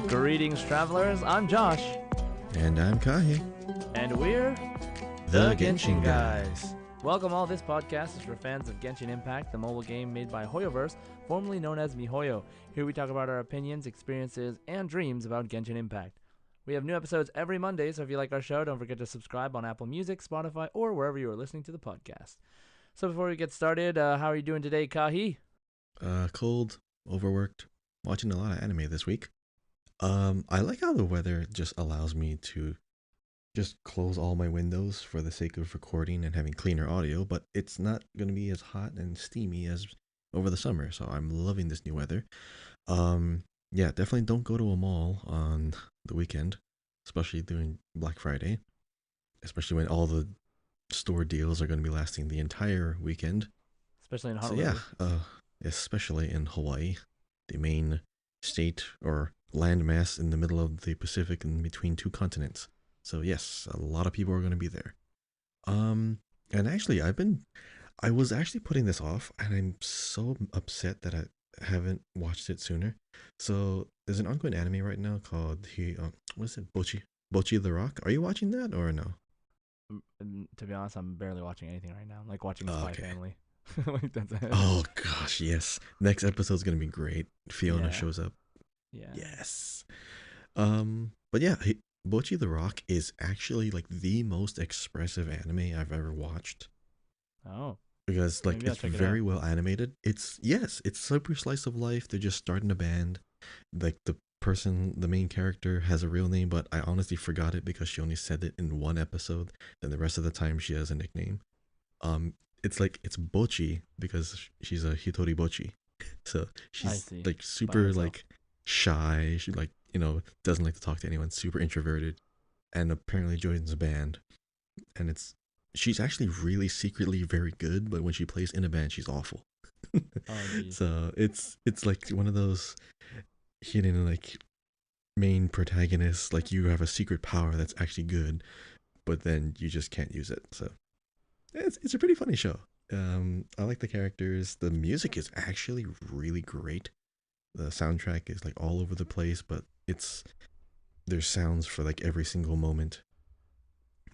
Greetings, travelers. I'm Josh. And I'm Kahi. And we're The Genshin Guys. Welcome all. This podcast is for fans of Genshin Impact, the mobile game made by Hoyoverse, formerly known as MiHoYo. Here we talk about our opinions, experiences, and dreams about Genshin Impact. We have new episodes every Monday, so if you like our show, don't forget to subscribe on Apple Music, Spotify, or wherever you are listening to the podcast. So before we get started, how are you doing today, Kahi? Cold, overworked, watching a lot of anime this week. I like how the weather just allows me to just close all my windows for the sake of recording and having cleaner audio, but it's not going to be as hot and steamy as over the summer, so I'm loving this new weather. Yeah, definitely don't go to a mall on the weekend, especially during Black Friday, especially when all the store deals are going to be lasting the entire weekend. Especially in So Honolulu. yeah, especially in Hawaii, the main state or landmass in the middle of the Pacific and between two continents. So yes, a lot of people are going to be there. And actually, I was actually putting this off, and I'm so upset that I haven't watched it sooner. So there's an ongoing anime right now called what is it, Bochi the Rock? Are you watching that or no? To be honest, I'm barely watching anything right now. I'm like watching Spy Family. Like that's it. Oh gosh, yes. Next episode's gonna be great. Fiona shows up. Yeah. Yes. But yeah, Bochi the Rock is actually like the most expressive anime I've ever watched. Oh. Because like Maybe I'll it's check it very out. well animated. It's super slice of life. They're just starting a band. Like the main character has a real name, but I honestly forgot it because she only said it in one episode. Then the rest of the time she has a nickname. It's Bochi because she's a Hitori Bochi. So she's like super like shy. She like, doesn't like to talk to anyone, super introverted, and apparently joins a band. And she's actually really secretly very good, but when she plays in a band, she's awful. So it's like one of those hidden like main protagonists, like you have a secret power that's actually good, but then you just can't use it. So it's a pretty funny show. I like the characters. The music is actually really great. The soundtrack is like all over the place, but there's sounds for like every single moment.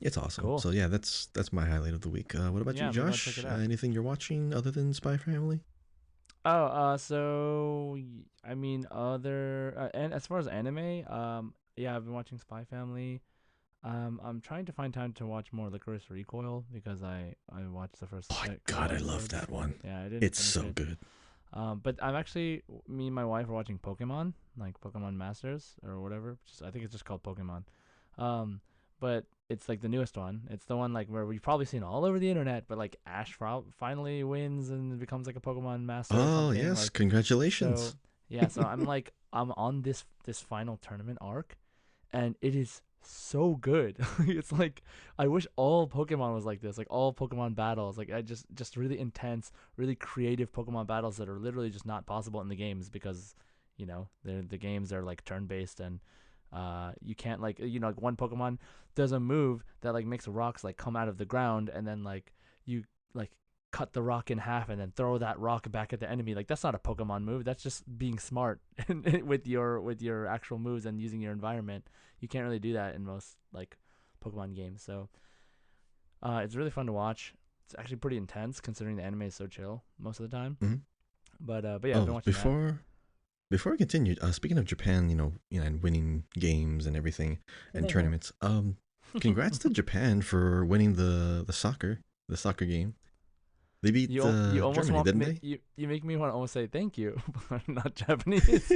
It's awesome. Cool. So yeah, that's my highlight of the week. What about you, Josh? Anything you're watching other than Spy Family? So I mean, and as far as anime, yeah, I've been watching Spy Family. I'm trying to find time to watch more Licorice Recoil because I watched the first. Oh God, I love that one. Yeah, I didn't. It's so good. But I'm actually, me and my wife are watching Pokemon, like Pokemon Masters or whatever. I think it's just called Pokemon. But it's like the newest one. It's the one like where we've probably seen all over the internet. But like Ash finally wins and becomes like a Pokemon master. Oh yes, like, congratulations! So, yeah, so I'm on this final tournament arc, and it is so good. It's like I wish all Pokemon was like this, like all Pokemon battles, like I just really intense, really creative Pokemon battles that are literally just not possible in the games because the games are like turn based and you can't like like one Pokemon does a move that like makes rocks like come out of the ground and then like you like cut the rock in half and then throw that rock back at the enemy. Like that's not a Pokemon move. That's just being smart with your actual moves and using your environment. You can't really do that in most like Pokemon games. So it's really fun to watch. It's actually pretty intense considering the anime is so chill most of the time. Mm-hmm. But yeah, I've been watching that. Before I continue, speaking of Japan, and winning games and everything and tournaments, congrats to Japan for winning the soccer game. They beat you almost Germany, didn't they? You make me want to almost say thank you, but I'm not Japanese.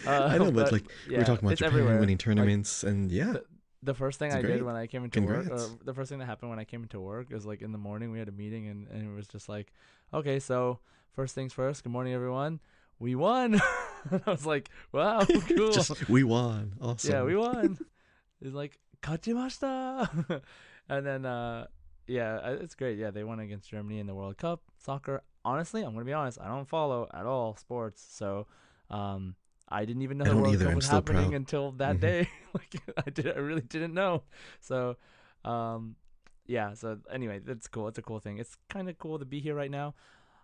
I know, but like we're talking about Japan everywhere. winning tournaments, and yeah. The first thing I did when I came into work, the first thing that happened when I came into work is like in the morning we had a meeting and it was just like, okay, so first things first, good morning everyone. We won. I was like, wow, cool. We won. Awesome. Yeah, we won. It's like, kachimashita. And then, yeah, it's great. Yeah, they won against Germany in the World Cup. Soccer, honestly, I'm going to be honest, I don't follow at all sports. So I didn't even know the World Cup was happening until that day. Like, I really didn't know. So yeah. So anyway, that's cool. It's a cool thing. It's kind of cool to be here right now.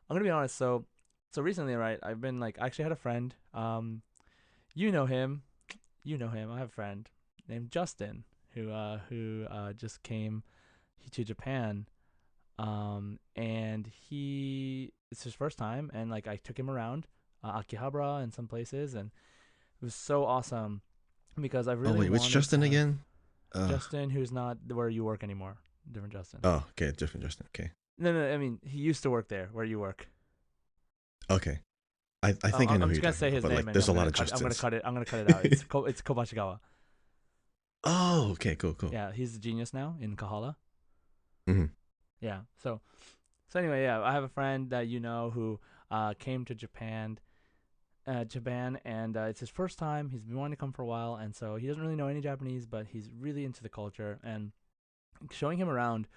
I'm gonna be honest. So recently, right? I've been like, I actually had a friend. You know him. You know him. I have a friend named Justin who just came to Japan. And he it's his first time, and like I took him around Akihabara and some places, and it was so awesome because I Oh really wait, which wanted to Justin have again? Uh Justin, who's not where you work anymore, different Justin. oh, okay, different Justin. Okay. No, no, I mean he used to work there where you work. Okay. I think I know I'm who just you're gonna talking say about, his but name, like and there's I'm a lot gonna of cut. I'm gonna Justins. cut it. I'm gonna cut it out. It's Kobashigawa. Oh, okay, cool, cool. Yeah, he's a genius now in Kahala. Hmm. Yeah. So anyway, yeah, I have a friend that you know who came to Japan, and it's his first time. He's been wanting to come for a while, and so he doesn't really know any Japanese, but he's really into the culture. And showing him around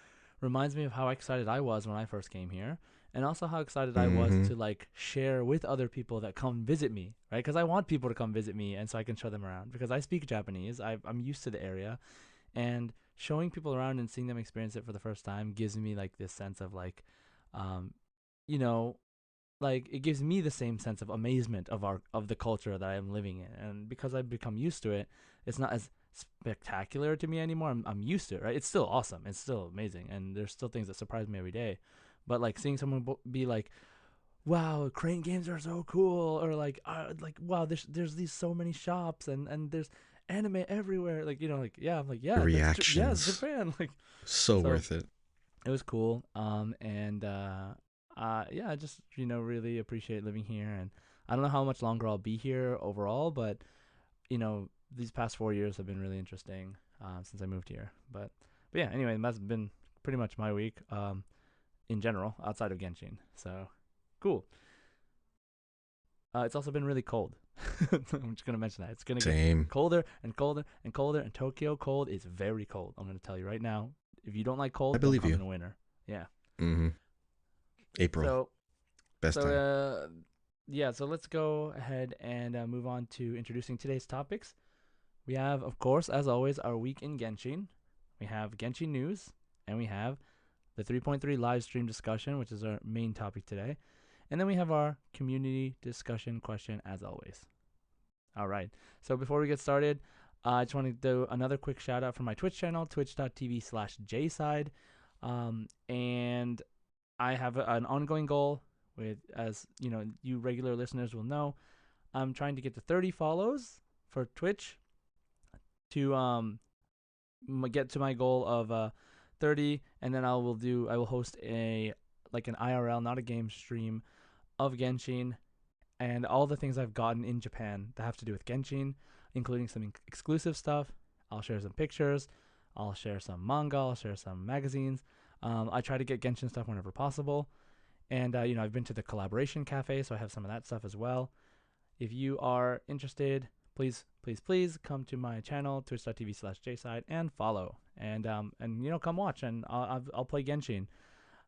reminds me of how excited I was when I first came here, and also how excited I was Hmm. to like share with other people that come visit me, right? Because I want people to come visit me, and so I can show them around. Because I speak Japanese, I'm used to the area, and showing people around and seeing them experience it for the first time gives me like this sense of like, um, you know, like it gives me the same sense of amazement of the culture that I'm living in, and because I've become used to it, it's not as spectacular to me anymore. I'm used to it, right? It's still awesome, it's still amazing, and there's still things that surprise me every day. But like seeing someone be like, "Wow, crane games are so cool," or like "Wow, there's these so many shops and there's anime everywhere," like like yeah, I'm like The yeah, yeah, it's reactions, Japan, like so so worth it. it was cool. And yeah, I just really appreciate living here, and I don't know how much longer I'll be here overall, but these past 4 years have been really interesting since I moved here. But yeah, anyway, that's been pretty much my week in general outside of Genshin. So cool. It's also been really cold. I'm just gonna mention that it's gonna get Same. colder and colder and colder, and Tokyo cold is very cold. I'm gonna tell you right now. If you don't like I cold, don't believe come you. in the winter. Yeah. Hmm. April, So best so time. yeah. So let's go ahead and move on to introducing today's topics. We have, of course, as always, our week in Genshin. We have Genshin news, and we have the 3.3 live stream discussion, which is our main topic today. And then we have our community discussion question, as always. All right. So before we get started, I just want to do another quick shout out for my Twitch channel, twitch.tv/jside. And I have an ongoing goal with, as you regular listeners will know, I'm trying to get to 30 follows for Twitch to get to my goal of 30, and then I will host a like an IRL, not a game stream of Genshin and all the things I've gotten in Japan that have to do with Genshin, including some exclusive stuff. I'll share some pictures. I'll share some manga. I'll share some magazines. I try to get Genshin stuff whenever possible. And, I've been to the collaboration cafe, so I have some of that stuff as well. If you are interested, please, please, please come to my channel, twitch.tv/jside, and follow. And come watch, and I'll play Genshin.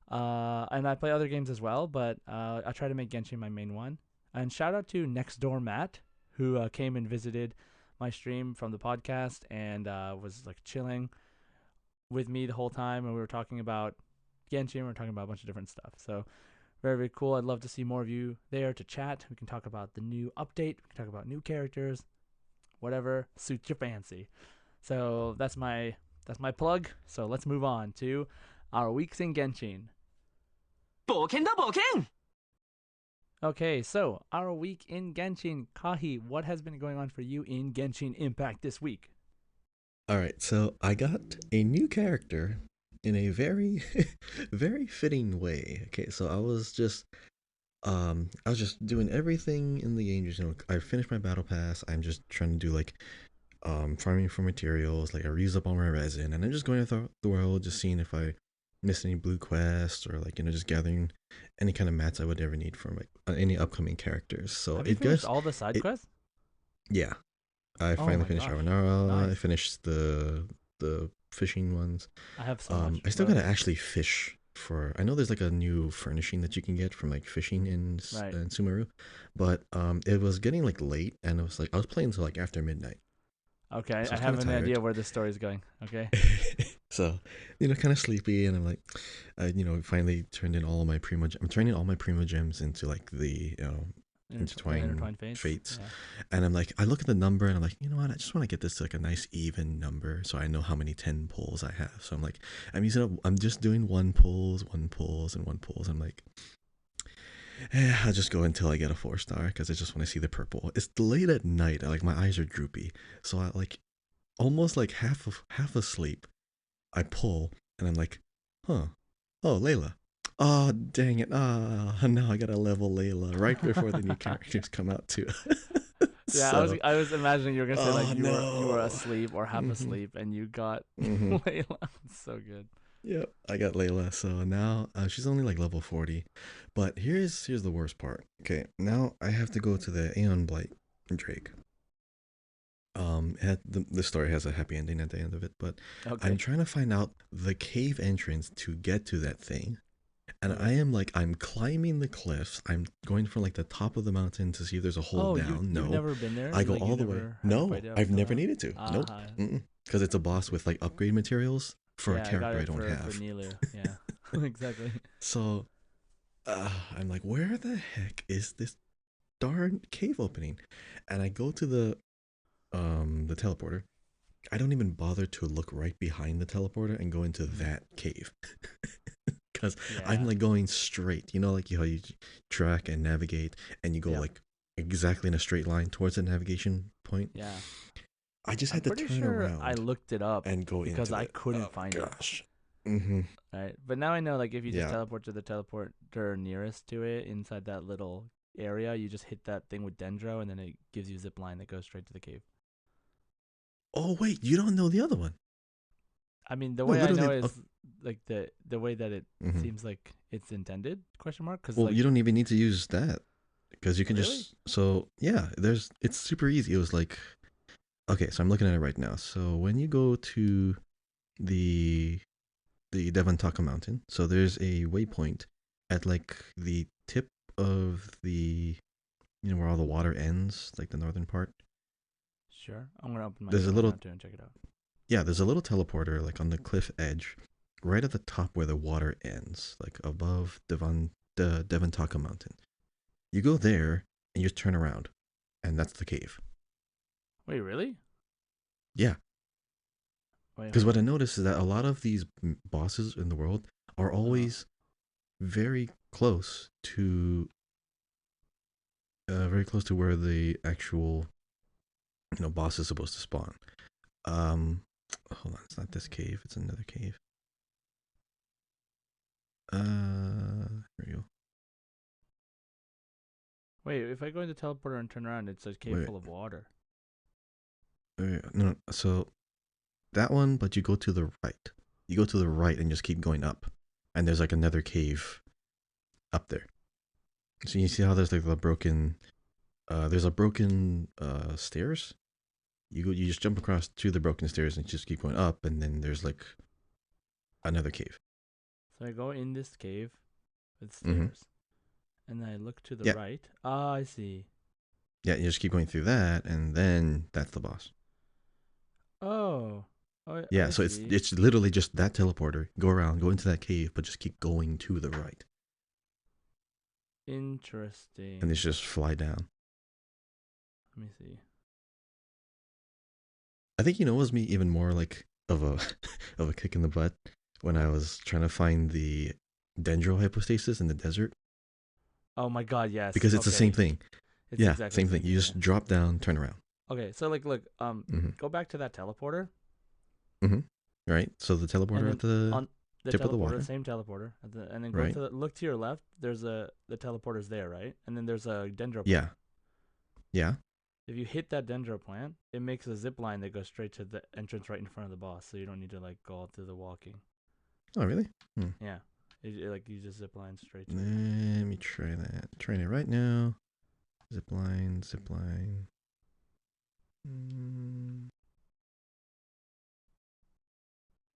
And I play other games as well, but I try to make Genshin my main one. And shout out to Next Door Matt, who came and visited my stream from the podcast and was like chilling with me the whole time. And we were talking about Genshin, we were talking about a bunch of different stuff. So very, very cool. I'd love to see more of you there to chat. We can talk about the new update, we can talk about new characters, whatever suits your fancy. So that's my plug. So let's move on to our weeks in Genshin. 冒険だ冒険 Okay, so our week in Genshin. Kahi, what has been going on for you in Genshin Impact this week? All right, so I got a new character in a very, very fitting way. Okay, so I was just doing everything in the game. Just, I finished my battle pass. I'm just trying to do like, farming for materials. Like I reuse up all my resin, and I'm just going throughout the world, just seeing if I missed any blue quests or like just gathering any kind of mats I would ever need for like any upcoming characters. So Have you it finished goes, all the side it quests? yeah. I Oh finally my finished gosh, Aranara. I nice. finished the fishing ones. I have so much, I still but gotta actually fish for. I know there's like a new furnishing that you can get from like fishing right. in Sumeru, but it was getting like late, and it was like I was playing until like after midnight, Okay, so I I was kind have of an idea tired. where this story is going. Okay. So, kind of sleepy, and I'm like, finally turned in all my I'm turning all my primo gems into like the The intertwined intertwined fates. fates, Yeah. and I'm like, I look at the number, and I'm like, you know what? I just want to get this to like a nice even number, so I know how many 10 pulls I have. So I'm like, I'm just doing one pulls, and one pulls. I'm like, I'll just go until I get a 4-star because I just want to see the purple. It's late at night. Like my eyes are droopy, so I like almost like half asleep. I pull, and I'm like, huh, oh, Layla. Oh, dang it. Now I gotta level Layla right before the new characters come out too. Yeah, So, I was imagining you were gonna say like oh you were no. asleep or half Mm-hmm. asleep and you got Mm-hmm. Layla. So good. Yep, I got Layla. So now she's only like level 40. But here's the worst part. Okay, now I have to go to the Aeon Blight Drake. The story has a happy ending at the end of it, but I'm Okay. trying to find out the cave entrance to get to that thing. And Okay. I'm climbing the cliffs. I'm going from like the top of the mountain to see if there's a hole Oh, down. you've No, never been there? I go Like all you the way. never had to No, fight it up I've until never now? needed to. Nope. Ah, Because it's a I boss see. with like upgrade materials for a Yeah, I got character I it don't for have. Nilu. Yeah. Exactly. So I'm like, where the heck is this darn cave opening? And I go to the teleporter. I don't even bother to look right behind the teleporter and go into Mhm. that cave. Because I'm Yeah. like going straight. Like how you track and navigate and you go Yep. like exactly in a straight line towards the navigation point. Yeah. I just I'm had to pretty turn sure I around looked it up and go because into I it. couldn't Oh find it. gosh. Mm-hmm. Right. But now I know like if you just Yeah. teleport to the teleporter nearest to it inside that little area, you just hit that thing with Dendro and then it gives you a zip line that goes straight to the cave. Oh wait, you don't know the other one? I mean, the No, way I know literally. is like the way that it Mhm. seems like it's intended question mark cuz Well, you like don't even need to use that because you can really? just. So yeah, it's super easy. It was like, okay, so I'm looking at it right now. So when you go to the Devantaka Mountain, so there's a waypoint at like the tip of the where all the water ends, like the northern part. Sure. I'm going to open my There's a game right now little too and check it out. there's a little teleporter like on the cliff edge, right at the top where the water ends, like above the Devantaka Mountain. You go there and you just turn around, and that's the cave. Wait, really? Yeah, Wait, because hold what I on. noticed is that a lot of these bosses in the world are Uh always very close to where the actual boss is supposed to spawn. Um, hold on, it's not this cave; it's another cave. Here we go. Wait, if I go into teleporter and turn around, it's a cave Wait, full of water. no, no. So that one, but you go to the right. You go to the right and just keep going up, and there's like another cave up there. So you see how there's like the broken, there's a broken stairs. You just jump across to the broken stairs and just keep going up, and then there's like another cave. So I go in this cave with Mm-hmm. stairs. And then I look to the Yeah, right. Ah, I see. yeah. You just keep going through that, and then that's the boss. Oh. Yeah, I so it's see. it's literally just that teleporter. Go around, go into that cave, but just keep going to the right, and Interesting. it's just fly down. Let me see. I think it was me even more like of a of a kick in the butt when I was trying to find the dendro hypostasis in the desert Oh my god, yes. because it's the same Okay. thing. It's Yeah, exactly same the thing. same You thing, yeah. just drop down, turn around. Okay, so like look, Mm-hmm. go back to that teleporter Mm-hmm. Right. So the and teleporter at then the on the tip of the teleporter, water. same teleporter, and then go Right. to look to your left, there's the teleporter's there, right? And then there's a dendro Yeah. plant. Yeah. If you hit that dendro plant, it makes a zip line that goes straight to the entrance right in front of the boss, so you don't need to like go all through the walking. Oh, really? Yeah. Like you just zip line straight to it. Let me try that. Trying it right now. Zip line, zip line.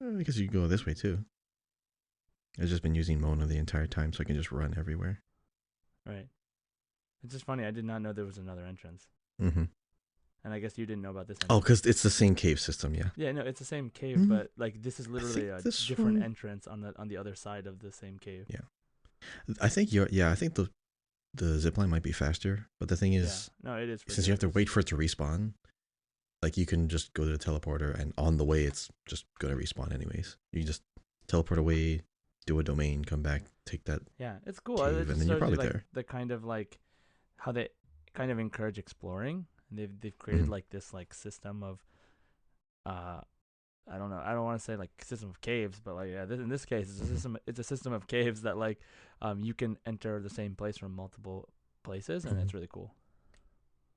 I guess you can go this way too. I've just been using Mona the entire time, so I can just run everywhere. Right. It's just funny. I did not know there was another entrance. Mm-hmm. and I guess you didn't know about this Oh, entrance. because it's the same cave system, yeah. Yeah, no, it's the same cave, Mm, but like this is I literally think a this different one. entrance on the other side of the same cave. Yeah, I think you're. Yeah, I think the zip line might be faster, but the thing Yeah, is, no, it is for since you sure. have to wait for it to respawn, like you can just go to the teleporter, and on the way, it's just gonna respawn anyways. You just teleport away, do a domain, come back, take that Yeah, it's cool. It cave, and just then you're shows you probably like there. the kind of like how they kind of encourage exploring. And they've created Hmm. like this like system of uh I don't know. I don't want to say like system of caves, but like yeah, in this case, it's a Hmm. system. It's a system of caves that like you can enter the same place from multiple places, and Hmm. it's really cool.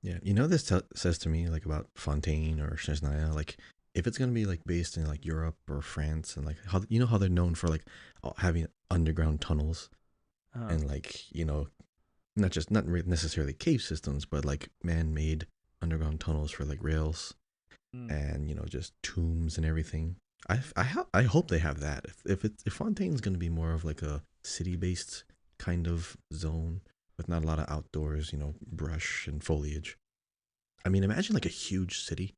Yeah, this says to me like about Fontaine or Chesnaya, like if it's gonna be like based in like Europe or France, and like how how they're known for like having underground tunnels Uh, and like not necessarily cave systems, but like man-made underground tunnels for like rails mm. and just tombs and everything. I hope they have that. If Fontaine's gonna be more of like a city-based kind of zone with not a lot of outdoors, brush and foliage. I mean, imagine like a huge city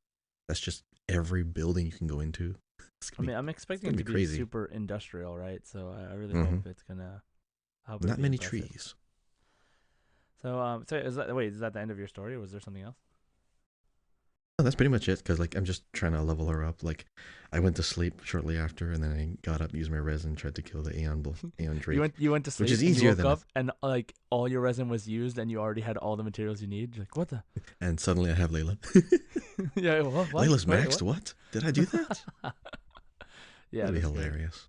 that's just every building you can go into. I mean, I'm It's expecting gonna it be to be crazy. super industrial, right? So I really hope Hmm. it's gonna. I hope it'll Not be many impressive. trees. So is that the end of your story, or was there something else? No, that's pretty much it. Cause like I'm just trying to level her up. Like I went to sleep shortly after, and then I got up, used my resin, tried to kill the Aeon Drake, You went to which sleep is and you easier woke than I. up and like all your resin was used and you already had all the materials you need. You're like, what the? And suddenly I have Layla. Yeah, what? Layla's Wait, maxed. what? What? Did I do that? Yeah, That'd be that's great. hilarious.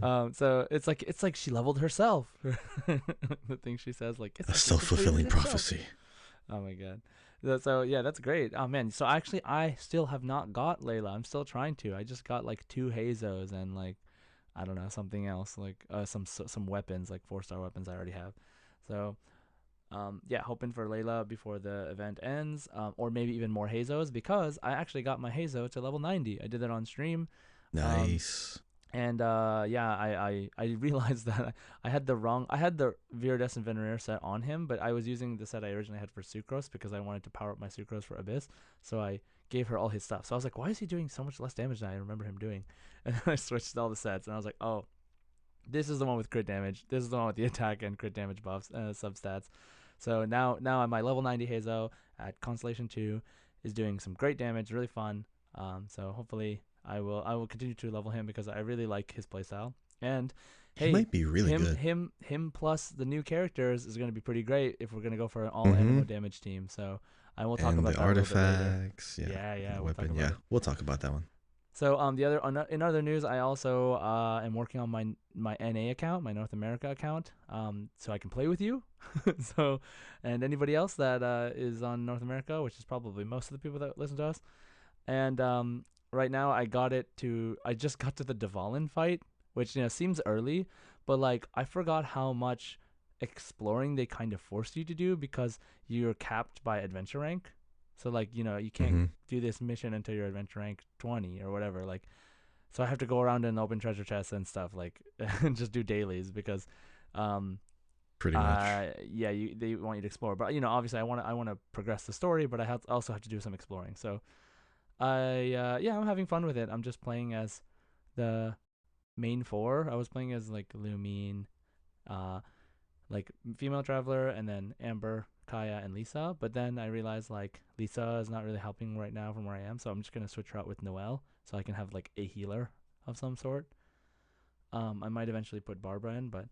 Hmm. So it's like she leveled herself. The thing she says, like it's A like she completed self-fulfilling itself. prophecy. Oh my god. So yeah, that's great. Oh man. So actually, I still have not got Layla. I'm still trying to. I just got like 2 Hazos and like I don't know something else like some weapons like 4-star weapons I already have. So yeah, hoping for Layla before the event ends, or maybe even more Hazos because I actually got my Hazo to level 90. I did that on stream. Um, Nice. and yeah, I realized that I had the Viridescent Venereer set on him, but I was using the set I originally had for Sucrose because I wanted to power up my Sucrose for Abyss. So I gave her all his stuff. So I was like, why is he doing so much less damage than I remember him doing? And then I switched all the sets, and I was like, oh, this is the one with crit damage. This is the one with the attack and crit damage buffs, substats. So now I'm my level 90 Hazo at Constellation 2 is doing some great damage, really fun. So hopefully I will continue to level him because I really like his playstyle. And He hey, might be really good. him plus the new characters is going to be pretty great if we're going to go for an all Mm-hmm. MMO damage team. So I will talk And about the that a little bit later. artifacts, yeah, Yeah, and yeah, the we'll talk weapon, about yeah. it. We'll talk about that one. So in other news, I also am working on my NA account, my North America account, so I can play with you. So, and anybody else that is on North America, which is probably most of the people that listen to us. And right now, I just got to the Dvalin fight, which seems early, but like I forgot how much exploring they kind of force you to do because you're capped by adventure rank. So like you can't Mm-hmm. do this mission until you're adventure rank 20 or whatever. Like so I have to go around and open treasure chests and stuff like and just do dailies because um Pretty much. yeah they want you to explore. But obviously I want to progress the story, but also have to do some exploring. So yeah, I'm having fun with it. I'm just playing as the main four. I was playing as like Lumine, uh like female traveler, and then Amber, Kaya, and Lisa. But then I realized like Lisa is not really helping right now from where I am, so I'm just gonna switch her out with Noelle so I can have like a healer of some sort. I might eventually put Barbara in, but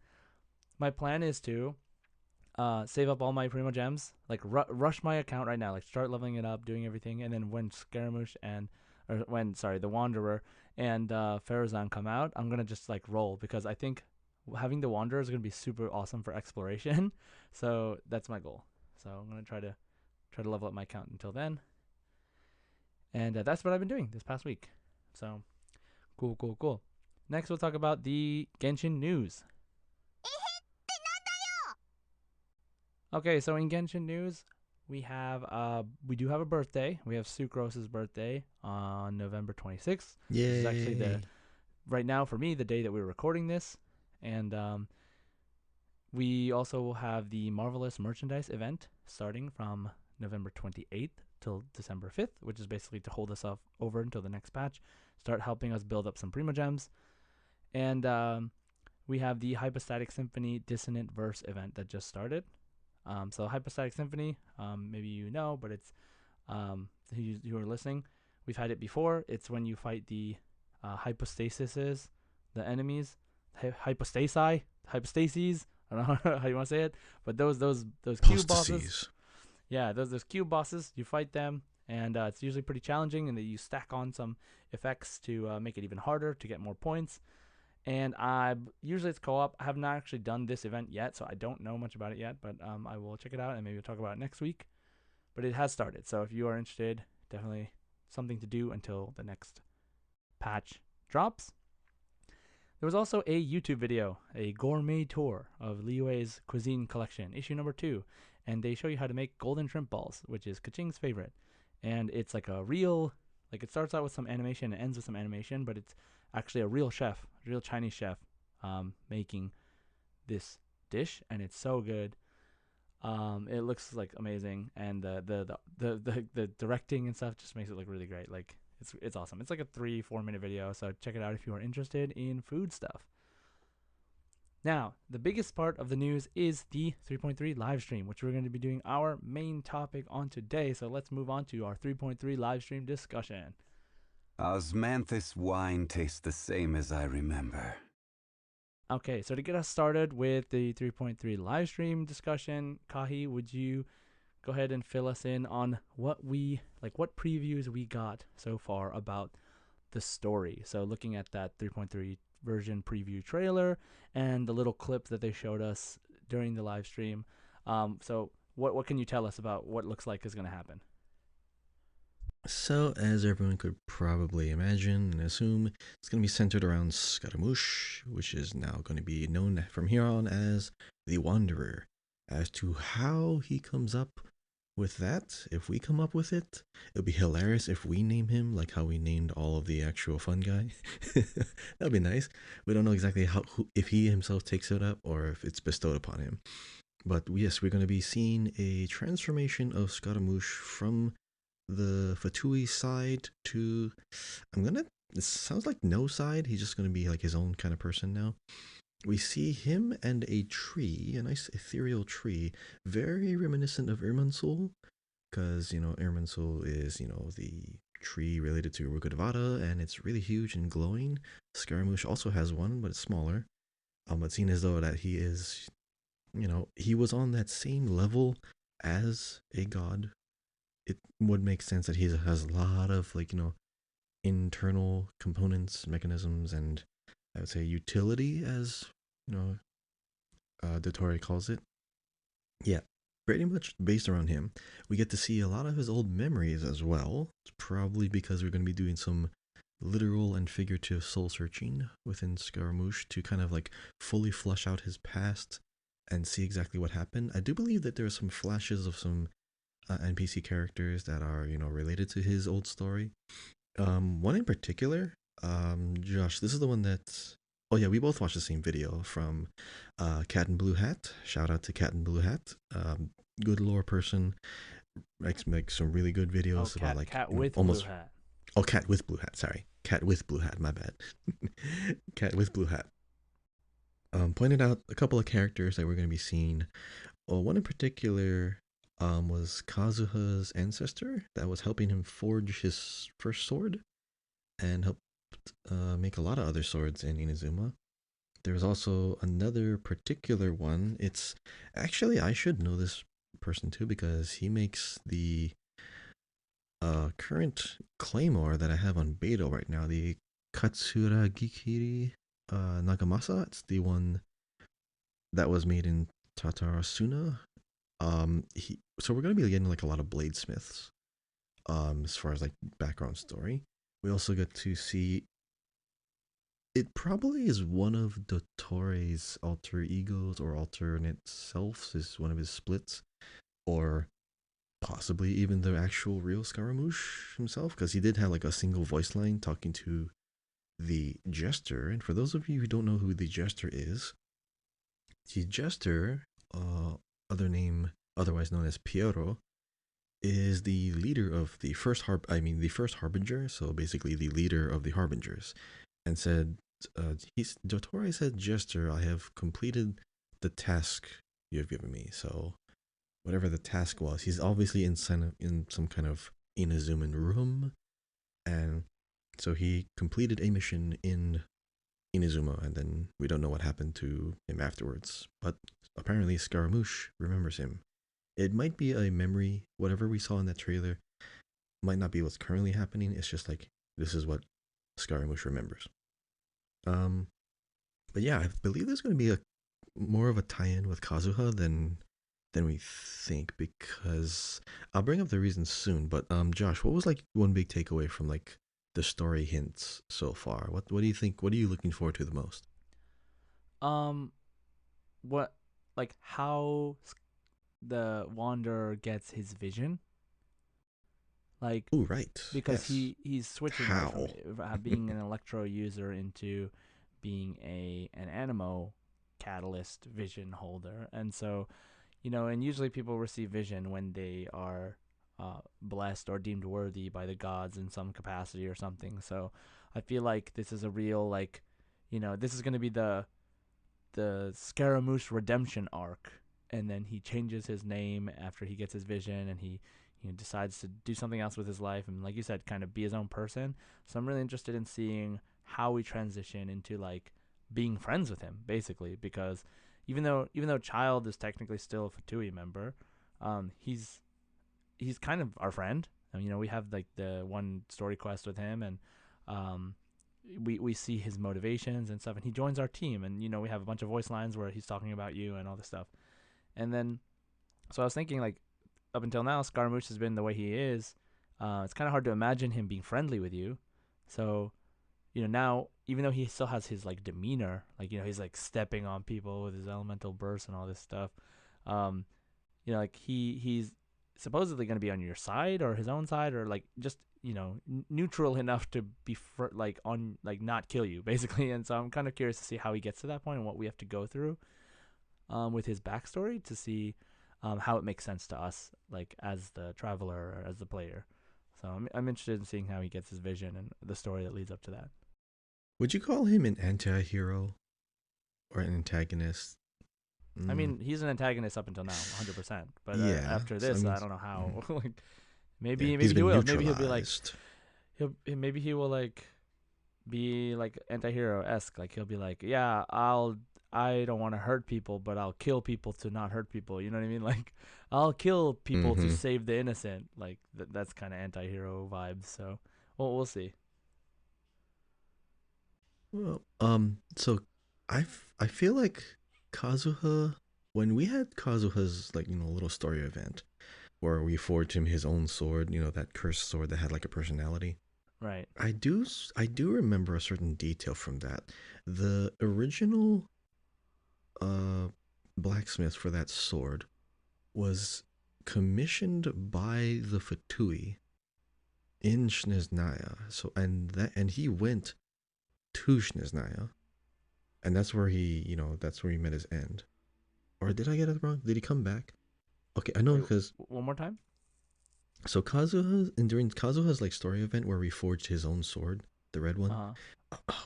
my plan is to save up all my Primo gems, like rush my account right now, like start leveling it up, doing everything, and then when Scaramouche and or when sorry the Wanderer and Farazan come out, I'm gonna just like roll because I think having the Wanderer is gonna be super awesome for exploration. So that's my goal. So I'm gonna try to level up my account until then, and that's what I've been doing this past week. So cool, cool, cool. Next, we'll talk about the Genshin news. Okay, so in Genshin news, we do have a birthday. We have Sucrose's birthday on November 26th, which is actually the Yay. right now for me the day that we're recording this, and we also will have the Marvelous merchandise event starting from November 28th till December 5th, which is basically to hold us over until the next patch, start helping us build up some Primo Gems. And we have the Hypostatic Symphony Dissonant Verse event that just started. So Hypostatic Symphony, maybe you know, but it's you are listening. We've had it before. It's when you fight the hypostasises, the enemies, hypostases. I don't know how you want to say it, but those cube bosses. Yeah, those cube bosses. You fight them, and it's usually pretty challenging. And then you stack on some effects to make it even harder to get more points. And usually it's co-op. I have not actually done this event yet, so I don't know much about it yet. But I will check it out and maybe we'll talk about it next week. But it has started, so if you are interested, definitely something to do until the next patch drops. There was also a YouTube video, a gourmet tour of Liyue's cuisine collection, issue number 2, and they show you how to make golden shrimp balls, which is Kaching's favorite. And it's like a real, like it starts out with some animation and ends with some animation, but it's actually a real chef, a real Chinese chef, making this dish, and it's so good. It looks like amazing, and the directing and stuff just makes it look really great. Like it's awesome. It's like a 3-4 minute video, so check it out if you are interested in food stuff. Now, the biggest part of the news is the 3.3 live stream, which we're going to be doing our main topic on today. So let's move on to our 3.3 live stream discussion. Osmanthus wine tastes the same as I remember. Okay, so to get us started with the 3.3 live stream discussion, Kahi, would you go ahead and fill us in on what previews we got so far about the story? So looking at that 3.3 version preview trailer and the little clip that they showed us during the live stream. So what can you tell us about what looks like is going to happen? So, as everyone could probably imagine and assume, it's going to be centered around Scaramouche, which is now going to be known from here on as the Wanderer. As to how he comes up with that, if we come up with it, it'll be hilarious if we name him like how we named all of the actual fun guy. That'd be nice. We don't know exactly if he himself takes it up or if it's bestowed upon him. But yes, we're going to be seeing a transformation of Scaramouche from the Fatui side to, it sounds like no side. He's just going to be like his own kind of person now. We see him and a tree, a nice ethereal tree, very reminiscent of Irminsul, because, Irminsul is, the tree related to Rukkhadevata, and it's really huge and glowing. Scaramouche also has one, but it's smaller. But seeing as though that he is, he was on that same level as a god, it would make sense that he has a lot of internal components, mechanisms, and I would say utility, as Dottore calls it. Yeah, pretty much based around him. We get to see a lot of his old memories as well. It's probably because we're going to be doing some literal and figurative soul searching within Scaramouche to kind of fully flush out his past and see exactly what happened. I do believe that there are some flashes of some NPC characters that are related to his old story. One in particular, Josh, this is the one that, oh yeah, we both watched the same video from Cat in Blue Hat. Shout out to Cat in Blue Hat. Good lore person, makes some really good videos about Cat with almost Blue Hat. Oh, Cat with Blue Hat. Sorry, Cat with Blue Hat. My bad. Cat with Blue Hat. Pointed out a couple of characters that we're going to be seeing. One in particular was Kazuha's ancestor that was helping him forge his first sword and helped make a lot of other swords in Inazuma. There was also another particular one. It's actually, I should know this person too because he makes the current claymore that I have on beta right now, the Katsuragikiri Nagamasa. It's the one that was made in Tatarasuna. So we're going to be getting a lot of bladesmiths as far as background story. We also get to see, it probably is one of Dottore's alter egos or alternate selves, is one of his splits, or possibly even the actual real Scaramouche himself, because he did have a single voice line talking to the Jester. And for those of you who don't know who the Jester is, the Jester, otherwise known as Piero, is the leader of the the first harbinger, so basically the leader of the harbingers, and said, Dottore said, Jester, I have completed the task you have given me. So whatever the task was, he's obviously in some kind of Inazuman room, and so he completed a mission in Inazuma, and then we don't know what happened to him afterwards. But apparently Scaramouche remembers him. It might be a memory. Whatever we saw in that trailer might not be what's currently happening. It's just like this is what Scaramouche remembers. Um, but yeah, I believe there's going to be a more of a tie-in with Kazuha than we think, because I'll bring up the reasons soon. But Josh, what was like one big takeaway from like the story hints so far? What do you think? What are you looking forward to the most? Um, what like how the Wanderer gets his vision? Like Oh, right. because Yes. he's switching right How? from being an electro user into being an animo catalyst vision holder, and so and usually people receive vision when they are blessed or deemed worthy by the gods in some capacity or something. So I feel like this is a real this is going to be the Scaramouche redemption arc, and then he changes his name after he gets his vision, and he decides to do something else with his life, and like you said, kind of be his own person. So I'm really interested in seeing how we transition into like being friends with him, basically, because even though Child is technically still a Fatui member, he's kind of our friend. And, we have like the one story quest with him, and um, we see his motivations and stuff, and he joins our team, and we have a bunch of voice lines where he's talking about you and all this stuff, and then so I was thinking like up until now, Scaramouche has been the way he is. It's kind of hard to imagine him being friendly with you. So now even though he still has his like demeanor, like he's like stepping on people with his elemental burst and all this stuff. Um, like he's supposedly going to be on your side or his own side, or like just neutral enough to be like on like not kill you basically. And so I'm kind of curious to see how he gets to that point and what we have to go through with his backstory to see how it makes sense to us, like as the traveler or as the player. So I'm interested in seeing how he gets his vision and the story that leads up to that. Would you call him an anti-hero or an antagonist? I mean, he's an antagonist up until now, 100%. But Yeah. after So, I this, mean, I don't know how. Like, yeah, maybe he's he been will. Maybe he'll be like, neutralized. maybe he will like be like anti-hero esque. Like he'll be like, yeah, I don't want to hurt people, but I'll kill people to not hurt people. You know what I mean? Like, I'll kill people to Mm-hmm. save the innocent. Like that's kind of anti-hero vibes. So, well, we'll see. Well, so I feel like Kazuha, when we had Kazuha's like little story event where we forged him his own sword, that cursed sword that had like a personality. Right. I do remember a certain detail from that. The original uh blacksmith for that sword was commissioned by the Fatui in Shniznaya. So and he went to Shniznaya, and that's where he met his end. Or did I get it wrong? Did he come back? Okay, I know Wait, because one more time. so Kazuha's and during Kazuha's like story event where we forged his own sword, the red Uh one. huh.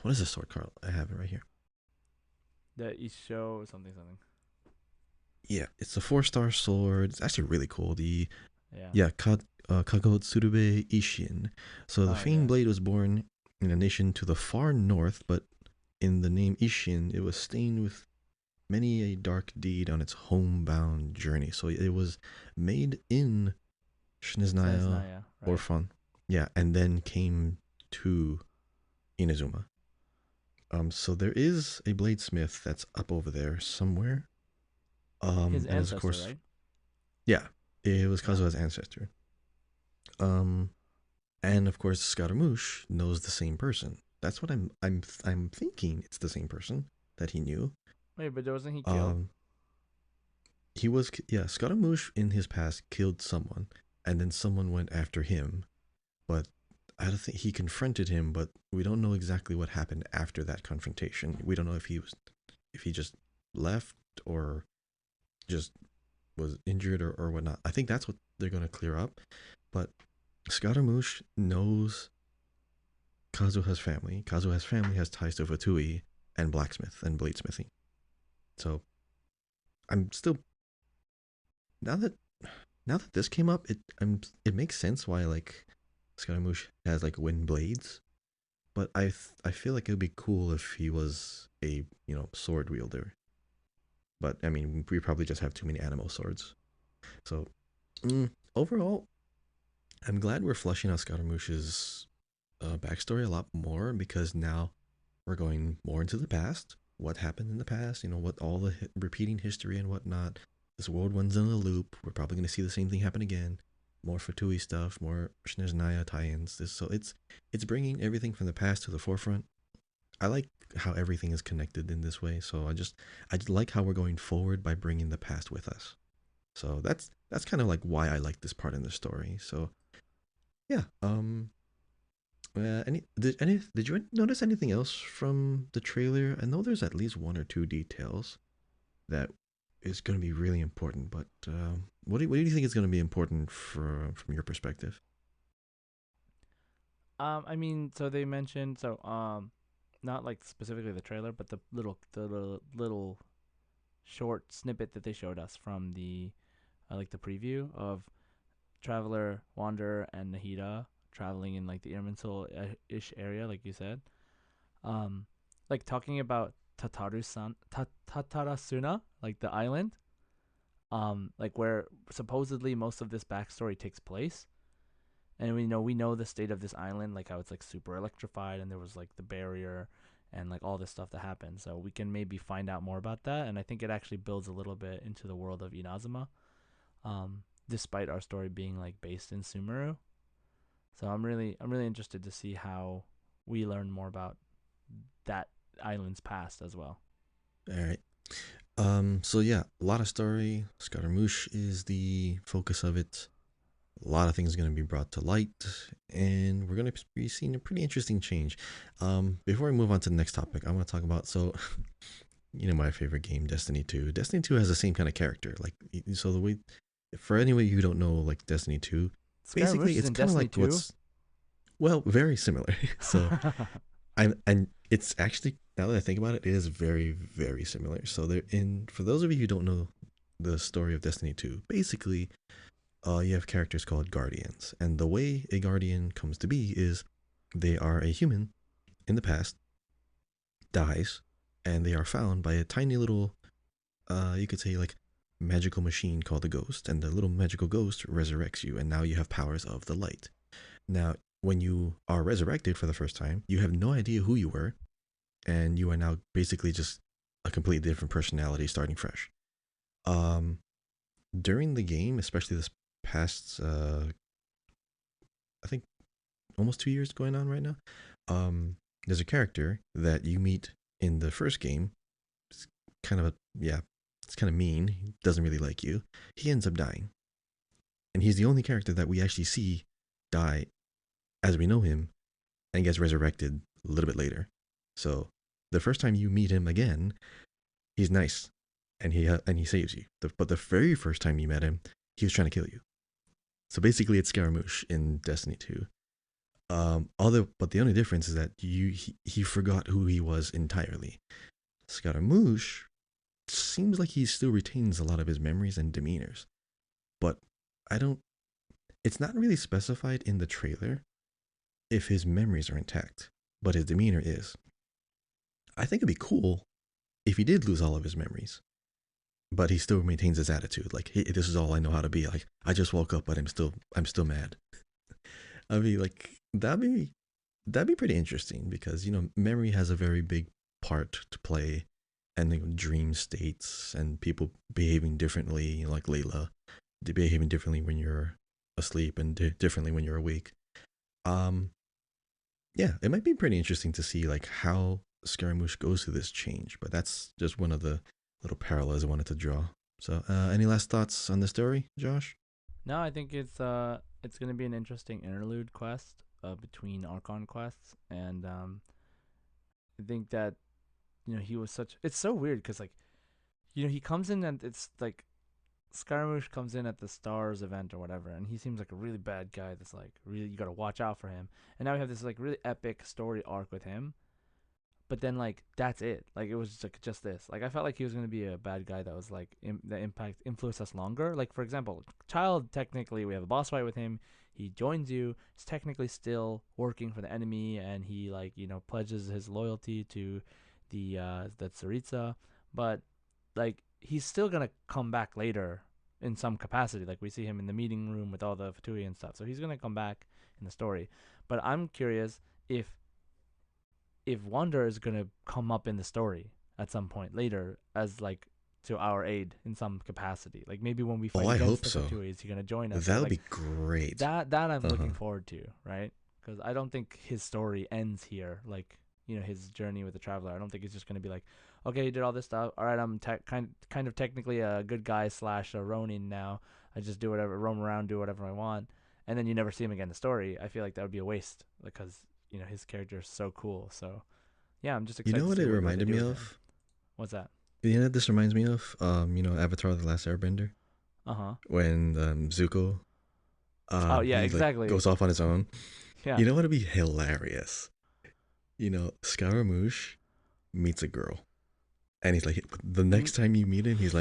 What is this sword, Carl? I have it right here. The Isho something something. Yeah, it's a 4-star sword. It's actually really cool. Yeah. Yeah, Kago Tsurube Ishin. So the Oh Fane yeah. Blade was born in a nation to the far north, but in the name Ishin, it was stained with many a dark deed on its homebound journey. So it was made in Shniznaya Sneznaya, right? Orphan. Yeah, and then came to Inazuma. So there is a bladesmith that's up over there somewhere. His And as of ancestor, course, right? yeah, it was Yeah. Kazuha's ancestor. Um, and of course, Scaramouche knows the same person. That's what I'm thinking. It's the same person that he knew. Wait, but wasn't he killed? Um, he was yeah. Scaramouche in his past killed someone, and then someone went after him. But I don't think he confronted him. But we don't know exactly what happened after that confrontation. We don't know if he just left or just was injured or whatnot. I think that's what they're gonna clear up. But Scaramouche knows Kazuha's family. Kazuha's family has ties to Fatui and blacksmith and bladesmithing. So I'm still now that this came up, it makes sense why like Scaramouche has like wind blades. But I feel like it would be cool if he was a sword wielder. But I mean, we probably just have too many animal swords. So overall, I'm glad we're fleshing out Scaramouche's backstory a lot more because now we're going more into the past. What happened in the past? What all the repeating history and whatnot. This world runs in a loop. We're probably going to see the same thing happen again. More Fatui stuff, more Snezhnaya tie-ins. So it's bringing everything from the past to the forefront. I like how everything is connected in this way. So I just like how we're going forward by bringing the past with us. So that's kind of like why I like this part in the story. So yeah. Did you notice anything else from the trailer? I know there's at least one or two details that is going to be really important. But what do you think is going to be important from your perspective? I mean, so they mentioned not like specifically the trailer, but the little short snippet that they showed us from the like the preview of Traveler, Wanderer, and Nahida traveling in like the Irminsul ish area, like you said. Um, like talking about Tatarasuna, like the island, like where supposedly most of this backstory takes place. And we know the state of this island, like how it's like super electrified, and there was like the barrier, and like all this stuff that happened. So we can maybe find out more about that, and I think it actually builds a little bit into the world of Inazuma, despite our story being like based in Sumeru. So I'm really interested to see how we learn more about that island's past as well. All right. So yeah, a lot of story. Scaramouche is the focus of it. A lot of things are going to be brought to light, and we're going to be seeing a pretty interesting change. Before I move on to the next topic, I want to talk about my favorite game, Destiny 2. Destiny 2 has the same kind of character. Like, so the way, for anybody who don't know, like Destiny 2, basically Scaramouche is it's in kind of Destiny like 2. very similar. So and it's actually, now that I think about it, it is very very similar. So they're in for those of you who don't know the story of Destiny 2, basically you have characters called guardians, and the way a guardian comes to be is they are a human in the past, dies, and they are found by a tiny little, you could say like magical machine called the ghost, and the little magical ghost resurrects you, and now you have powers of the light. Now, when you are resurrected for the first time, you have no idea who you were, and you are now basically just a completely different personality starting fresh. Um, During the game, especially this past, I think almost 2 years going on right now, there's a character that you meet in the first game. It's kind of it's kind of mean. He doesn't really like you. He ends up dying, and he's the only character that we actually see die as we know him, and gets resurrected a little bit later. So the first time you meet him again, he's nice, and he saves you. But the very first time you met him, he was trying to kill you. So basically, it's Scaramouche in Destiny 2. But the only difference is that he forgot who he was entirely. Scaramouche seems like he still retains a lot of his memories and demeanors, but I don't. It's not really specified in the trailer if his memories are intact, but his demeanor is. I think it'd be cool if he did lose all of his memories, but he still maintains his attitude. Like, hey, this is all I know how to be. Like, I just woke up, but I'm still mad. I mean, like that'd be pretty interesting because memory has a very big part to play, and dream states and people behaving differently. Like Layla, behaving differently when you're asleep and differently when you're awake. Um, yeah, it might be pretty interesting to see like how Scaramouche goes through this change. But that's just one of the little parallels I wanted to draw. So, any last thoughts on the story, Josh? No, I think it's gonna be an interesting interlude quest between Archon quests, and I think that he was such. It's so weird because like he comes in and it's like Scaramouche comes in at the Stars event or whatever, and he seems like a really bad guy. That's like really you gotta watch out for him. And now we have this like really epic story arc with him. But then like that's it. Like it was just like just this. Like I felt like he was gonna be a bad guy that was like that impact influenced us longer. Like for example, Child technically we have a boss fight with him. He joins you. He's technically still working for the enemy, and he like pledges his loyalty to the Tsaritsa. But like he's still gonna come back later in some capacity. Like we see him in the meeting room with all the Fatui and stuff. So he's gonna come back in the story. But I'm curious if Wander is gonna come up in the story at some point later as like to our aid in some capacity. Like maybe when we fight I against hope the so. Fatui, is he gonna join us? That would Like be great. that I'm looking Uh-huh. forward to, right? Because I don't think his story ends here. Like his journey with the Traveler. I don't think he's just gonna be like, okay, you did all this stuff. All right, I'm kind of technically a good guy slash a Ronin now. I just do whatever, roam around, do whatever I want, and then you never see him again in the story. I feel like that would be a waste because his character is so cool. So yeah, I'm just You excited know to what see it what they reminded do me with him. of? What's that? You know what this reminds me of? Avatar: The Last Airbender, Uh huh. when Zuko, Oh yeah, he like exactly. goes off on his own. Yeah. You know what'd be hilarious? Scaramouche meets a girl, and he's like, the next time you meet him, he's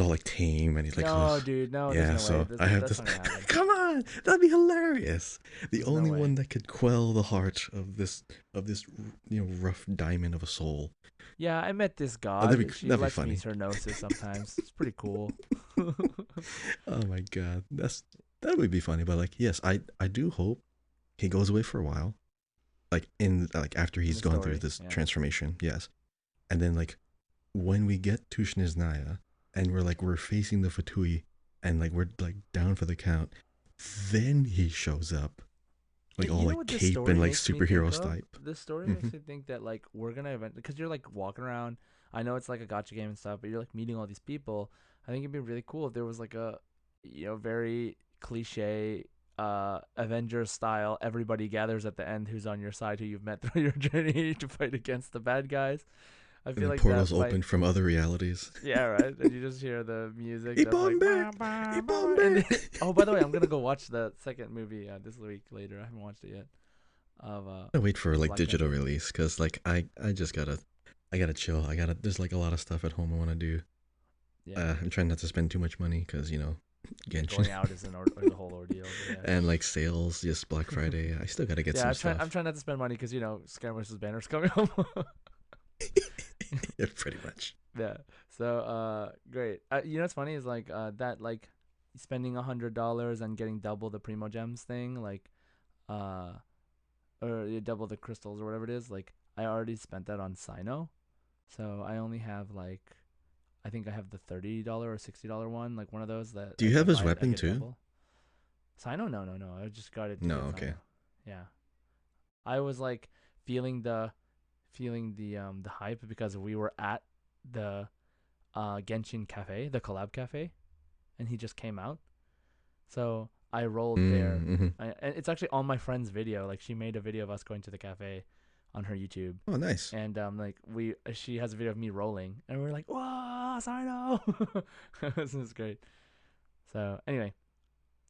all like tame, and he's like, No, oh, dude. No, there's yeah. no way. So I have That's this. not gonna happen. Come on, that'd be hilarious. The There's no only way. one that could quell the heart of this rough diamond of a soul. Yeah, I met this Oh, god. She that'd be lets me funny. her gnosis sometimes. It's pretty cool. Oh my god, that would be funny. But like, yes, I do hope he goes away for a while, like after In he's the gone through story, this yeah. transformation. Yes, and then like when we get to Shniznaya and we're facing the Fatui and like we're like down for the count, then he shows up like all You know like what this cape and story like makes me think superhero of? type. This story Hmm. makes me think that like we're gonna event because you're like walking around. I know it's like a gotcha game and stuff, but you're like meeting all these people. I think it'd be really cool if there was like a very cliche Avengers style. Everybody gathers at the end who's on your side, who you've met through your journey to fight against the bad guys. I And feel then like that portals might. open from other realities. Yeah, right. And you just hear the music that's like, Ibombe, "Bah, bah, bah," and Ibombe. then, oh, by the way, I'm gonna go watch the second movie this week later. I haven't watched it yet. I wait for Of like Black digital Panther. release because like I just gotta chill. There's like a lot of stuff at home I want to do. Yeah, I'm trying not to spend too much money because yeah. Genshin Going out is the whole ordeal. But yeah, and like sales, just Black Friday. I still gotta get yeah. some I'm stuff. trying not to spend money because Scaramouche's banner's coming up. Yeah, pretty much. Yeah. So great. What's funny is like that like spending $100 and getting double the Primo Gems thing like uh or you double the crystals or whatever it is, like I already spent that on Sino. So I only have like I think I have the $30 or $60 one, like one of those that Do you if I have his buy it I weapon get too? double. Sino? No. I just got it to No, get okay. Sino. Yeah. I was like feeling the hype because we were at the Genshin cafe, the collab cafe, and he just came out. So I rolled there. Mm-hmm. And it's actually on my friend's video. Like she made a video of us going to the cafe on her YouTube. Oh, nice. And like she has a video of me rolling, and we're like, "Whoa, Sino!" This is great. So anyway,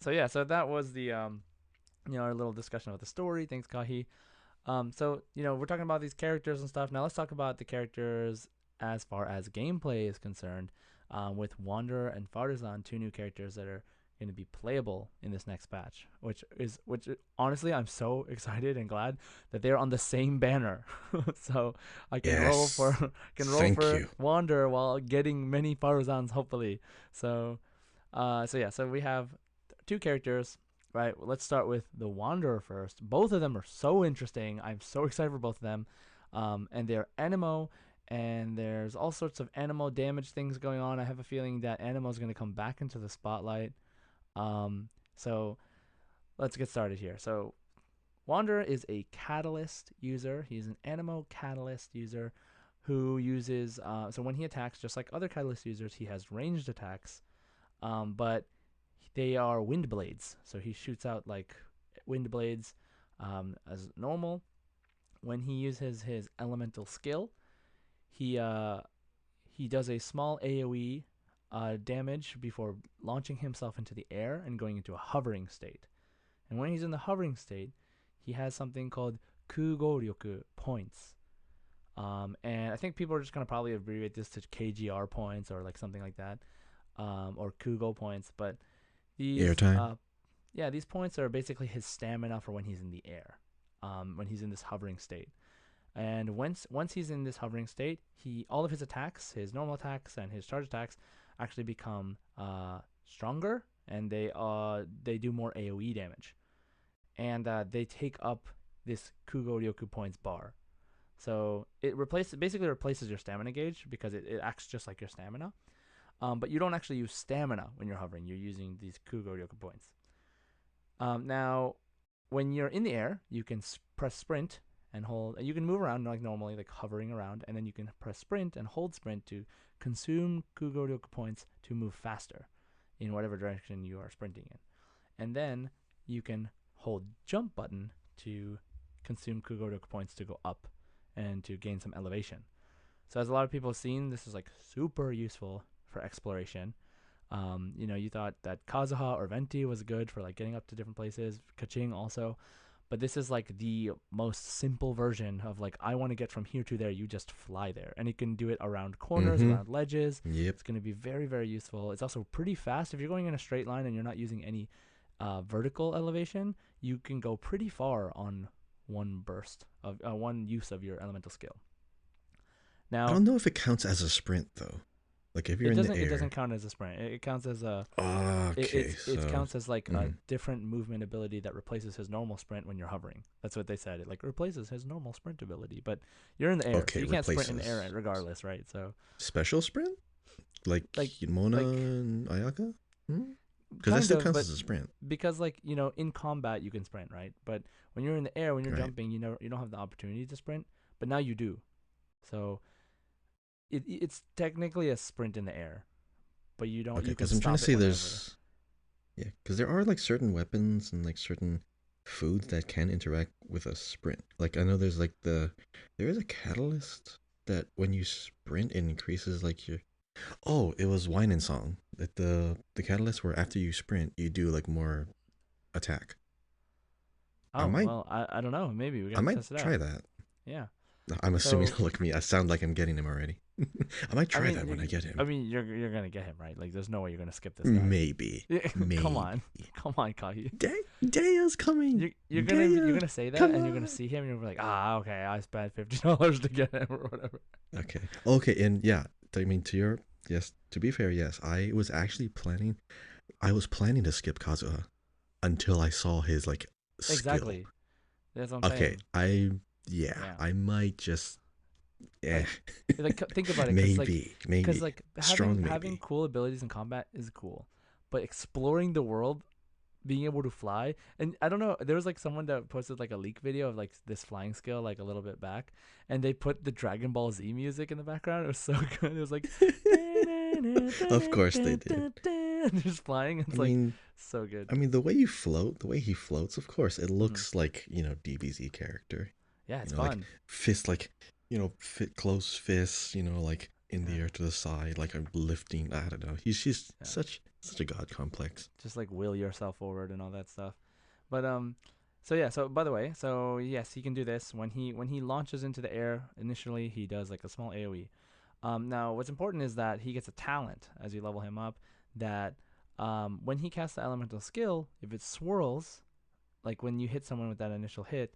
so that was the our little discussion about the story. Thanks, Kahi. So we're talking about these characters and stuff. Now let's talk about the characters as far as gameplay is concerned. With Wanderer and Fartazan, two new characters that are going to be playable in this next patch, which honestly I'm so excited and glad that they're on the same banner. So I can roll Yes. for Thank you. Wanderer while getting many Fartazans hopefully. So so we have two characters. Right, well, let's start with the Wanderer first. Both of them are so interesting. I'm so excited for both of them. And they're Anemo, and there's all sorts of Anemo damage things going on. I have a feeling that Anemo is going to come back into the spotlight. So let's get started here. So Wanderer is a Catalyst user. He's an Anemo Catalyst user who uses, so when he attacks, just like other Catalyst users, he has ranged attacks, but they are wind blades. So he shoots out like wind blades as normal. When he uses his elemental skill, he does a small AoE damage before launching himself into the air and going into a hovering state. And when he's in the hovering state, he has something called Kugoryoku points. And I think people are just gonna probably abbreviate this to KGR points or like something like that, or Kugo points. But these, Airtime. yeah, these points are basically his stamina for when he's in the air, when he's in this hovering state. And once he's in this hovering state, all of his attacks, his normal attacks and his charge attacks, actually become stronger, and they do more AOE damage, and they take up this Kugoryoku points bar. So it basically replaces your stamina gauge because it acts just like your stamina. But you don't actually use stamina when you're hovering. You're using these Kugoryoku points. Now, when you're in the air, you can press sprint and hold. You can move around like normally, like hovering around, and then you can press sprint and hold sprint to consume Kugoryoku points to move faster in whatever direction you are sprinting in. And then you can hold jump button to consume Kugoryoku points to go up and to gain some elevation. So as a lot of people have seen, this is like super useful for exploration. You thought that Kazuha or Venti was good for like getting up to different places, Kaching also, but this is like the most simple version of like, I want to get from here to there, you just fly there. And you can do it around corners, around ledges. Yep. It's going to be very, very useful. It's also pretty fast. If you're going in a straight line and you're not using any vertical elevation, you can go pretty far on one burst of one use of your elemental skill. Now, I don't know if it counts as a sprint though. Like if you're in the air, it doesn't count as a sprint. It counts as a. Okay, it counts as like a different movement ability that replaces his normal sprint when you're hovering. That's what they said. It like replaces his normal sprint ability, but you're in the air, okay, so you can't sprint in the replaces. air regardless, right? So Special sprint, like Mona and Ayaka, because that still counts as a sprint. Because like in combat you can sprint, right? But when you're in the air, when you're Right. jumping, you don't have the opportunity to sprint. But now you do, so it's technically a sprint in the air, but you don't. Okay, You can because I'm trying to stop say it whenever. there's, yeah, because there are like certain weapons and like certain foods that can interact with a sprint. Like I know there's like there is a catalyst that when you sprint it increases like your. Oh, it was Wine and Song. That the catalyst where after you sprint you do like more attack. Oh well, I don't know. Maybe we I gotta might test it try out. that. Yeah. I'm assuming. So Look at me. I sound like I'm getting him already. I might try that when I get him. I mean, you're gonna get him, right? Like, there's no way you're gonna skip this guy. Maybe. Maybe. Come on, Kahi. Daya's coming. You're gonna say that, and you're gonna see him, and you're like, okay, I spent $50 to get him or whatever. Okay, and yeah, I mean to be fair, yes, I was planning to skip Kazuha until I saw his like skill. Exactly. That's what I'm saying. Okay, I might just Like think about it. maybe Because like strong having cool abilities in combat is cool, but exploring the world, being able to fly, and I don't know, there was like someone that posted like a leak video of like this flying skill like a little bit back, and they put the Dragon Ball Z music in the background. It was so good. It was like Of course they did. Just flying. It's so good. I mean, the way he floats, of course, it looks like, DBZ character. Yeah, it's fun. fun. Like fist, like, close fists, like in the air to the side, like I'm lifting. I don't know. He's just such a god complex. Just like will yourself forward and all that stuff. But so by the way, so yes, he can do this when he launches into the air. Initially, he does like a small AoE. Now what's important is that he gets a talent as you level him up that when he casts the elemental skill, if it swirls, like when you hit someone with that initial hit,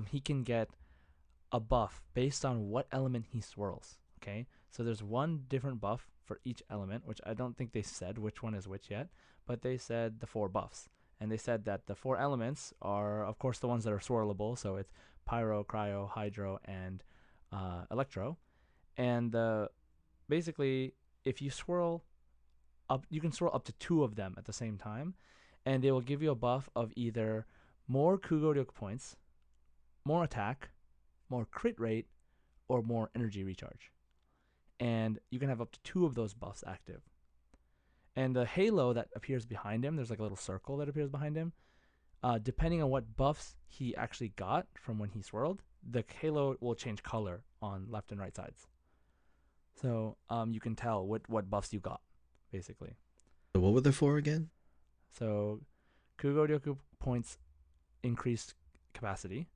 he can get a buff based on what element he swirls. Okay, so there's one different buff for each element, which I don't think they said which one is which yet, but they said the 4 buffs. And they said that the 4 elements are, of course, the ones that are swirlable. So it's pyro, cryo, hydro, and electro. And basically, if you swirl up, you can swirl up to 2 of them at the same time, and they will give you a buff of either more Kugoryoku points, more attack, more crit rate, or more energy recharge. And you can have up to 2 of those buffs active. And the halo that appears behind him, there's like a little circle that appears behind him. Depending on what buffs he actually got from when he swirled, the halo will change color on left and right sides. So you can tell what buffs you got basically. So what were they for again? So Kugo points increased capacity.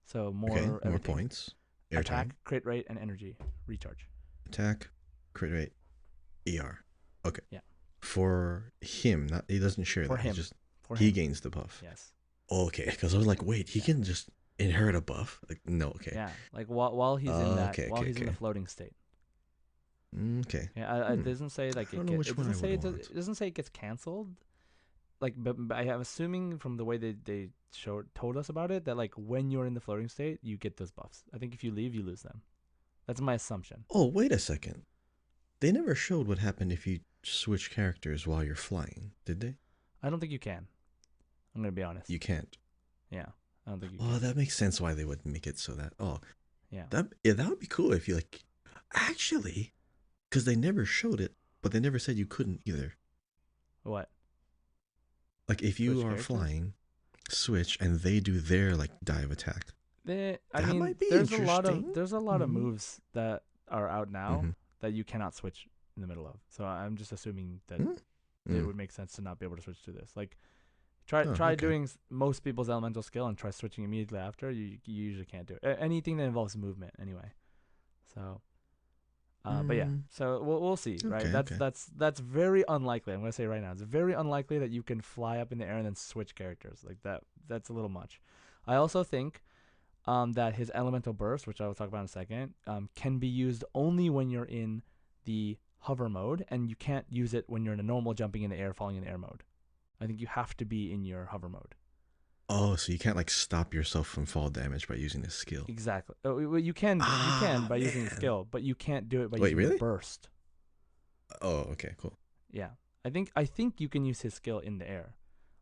So Okay, more more everything. points. Attack, Airtime. crit rate, and energy recharge. Attack, crit rate, ER. Okay. Yeah. For him, not he doesn't share For that. him. He gains the buff. Yes. Okay, because I was like, wait, he can just inherit a buff? Like, no, okay. Yeah. Like while he's in that, Okay, while okay, he's in the okay. floating state. Okay. Yeah. It doesn't say like I don't know which one I would want. it doesn't say it gets canceled. Like, but I am assuming from the way they told us about it that like when you're in the floating state, you get those buffs. I think if you leave, you lose them. That's my assumption. Oh, wait a second. They never showed what happened if you switch characters while you're flying, did they? I don't think you can. I'm gonna be honest. You can't. Yeah, I don't think you Oh, can. that makes sense why they would make it so that. Oh, Yeah. that would be cool if you like. Actually, because they never showed it, but they never said you couldn't either. What? Like if you Switch are characters? flying, switch and they do their like dive attack. I That mean, might be there's a lot of interesting. moves that are out now Mm-hmm. that you cannot switch in the middle of. So I'm just assuming that Mm-hmm. it would make sense to not be able to switch to this. Like, try okay. doing most people's elemental skill and try switching immediately after. You usually can't do it. Anything that involves movement, anyway. So, but yeah. So we'll see, right? Okay, That's very unlikely. I'm gonna say right now, it's very unlikely that you can fly up in the air and then switch characters like that. That's a little much. I also think that his elemental burst, which I will talk about in a second, can be used only when you're in the hover mode, and you can't use it when you're in a normal jumping in the air, falling in the air mode. I think you have to be in your hover mode. Oh, so you can't like stop yourself from fall damage by using this skill. Exactly. Well, you can by using the skill, but you can't do it by using the burst. Oh, okay, cool. Yeah, I think you can use his skill in the air,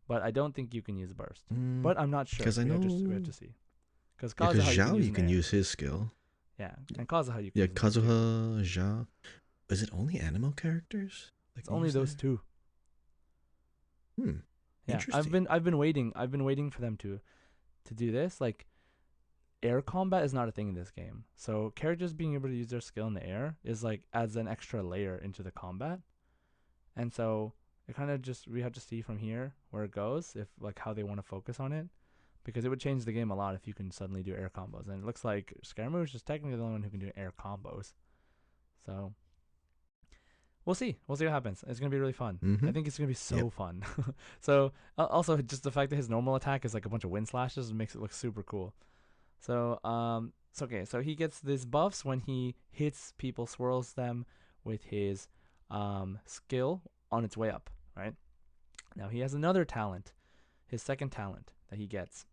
but I don't think you can use burst. But I'm not sure. Because I know we have to see. Because Zhao you can use his skill. Yeah, and Kazuha you can. Yeah, Kazuha, Zhao. Is it only animal characters? Like it's only those two. Yeah, interesting. I've been waiting for them to do this. Like, air combat is not a thing in this game, so characters being able to use their skill in the air is like adds an extra layer into the combat, and so it kind of just we have to see from here where it goes, if like how they want to focus on it, because it would change the game a lot if you can suddenly do air combos, and it looks like Scaramouche is technically the only one who can do air combos, so. We'll see what happens. It's gonna be really fun. I think it's gonna be so fun. So also just the fact that his normal attack is like a bunch of wind slashes makes it look super cool. So so he gets these buffs when he hits people, swirls them with his skill on its way up. Right now he has another talent, his second talent that he gets,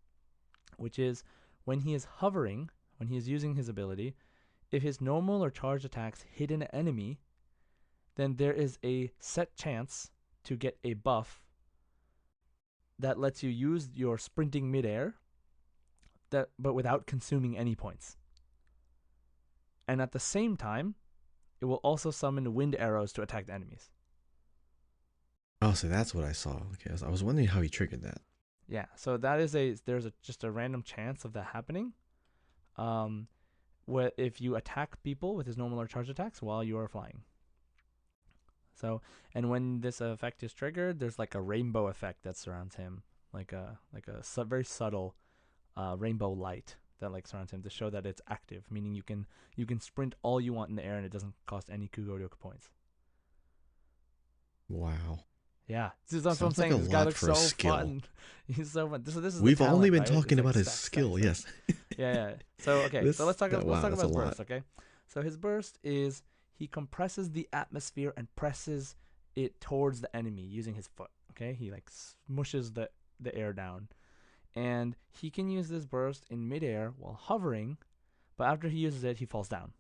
which is when he is hovering, when he is using his ability, if his normal or charged attacks hit an enemy, then there is a set chance to get a buff that lets you use your sprinting midair, but without consuming any points. And at the same time, it will also summon wind arrows to attack the enemies. Oh, so that's what I saw. Okay, I was wondering how he triggered that. Yeah, so that is just a random chance of that happening. Where if you attack people with his normal or charged attacks while you are flying. So, and when this effect is triggered, there's like a rainbow effect that surrounds him, like a very subtle rainbow light that like surrounds him to show that it's active, meaning you can sprint all you want in the air and it doesn't cost any Kugo-ryoku points. Wow. Yeah, that's what I'm saying. This guy looks so fun. He's so fun. So this is we've only been right? talking like about his skill. Yes. Yeah. So okay, so let's talk about his burst. Lot. Okay, so his burst is he compresses the atmosphere and presses it towards the enemy using his foot. Okay, he like smushes the air down, and he can use this burst in midair while hovering, but after he uses it, he falls down.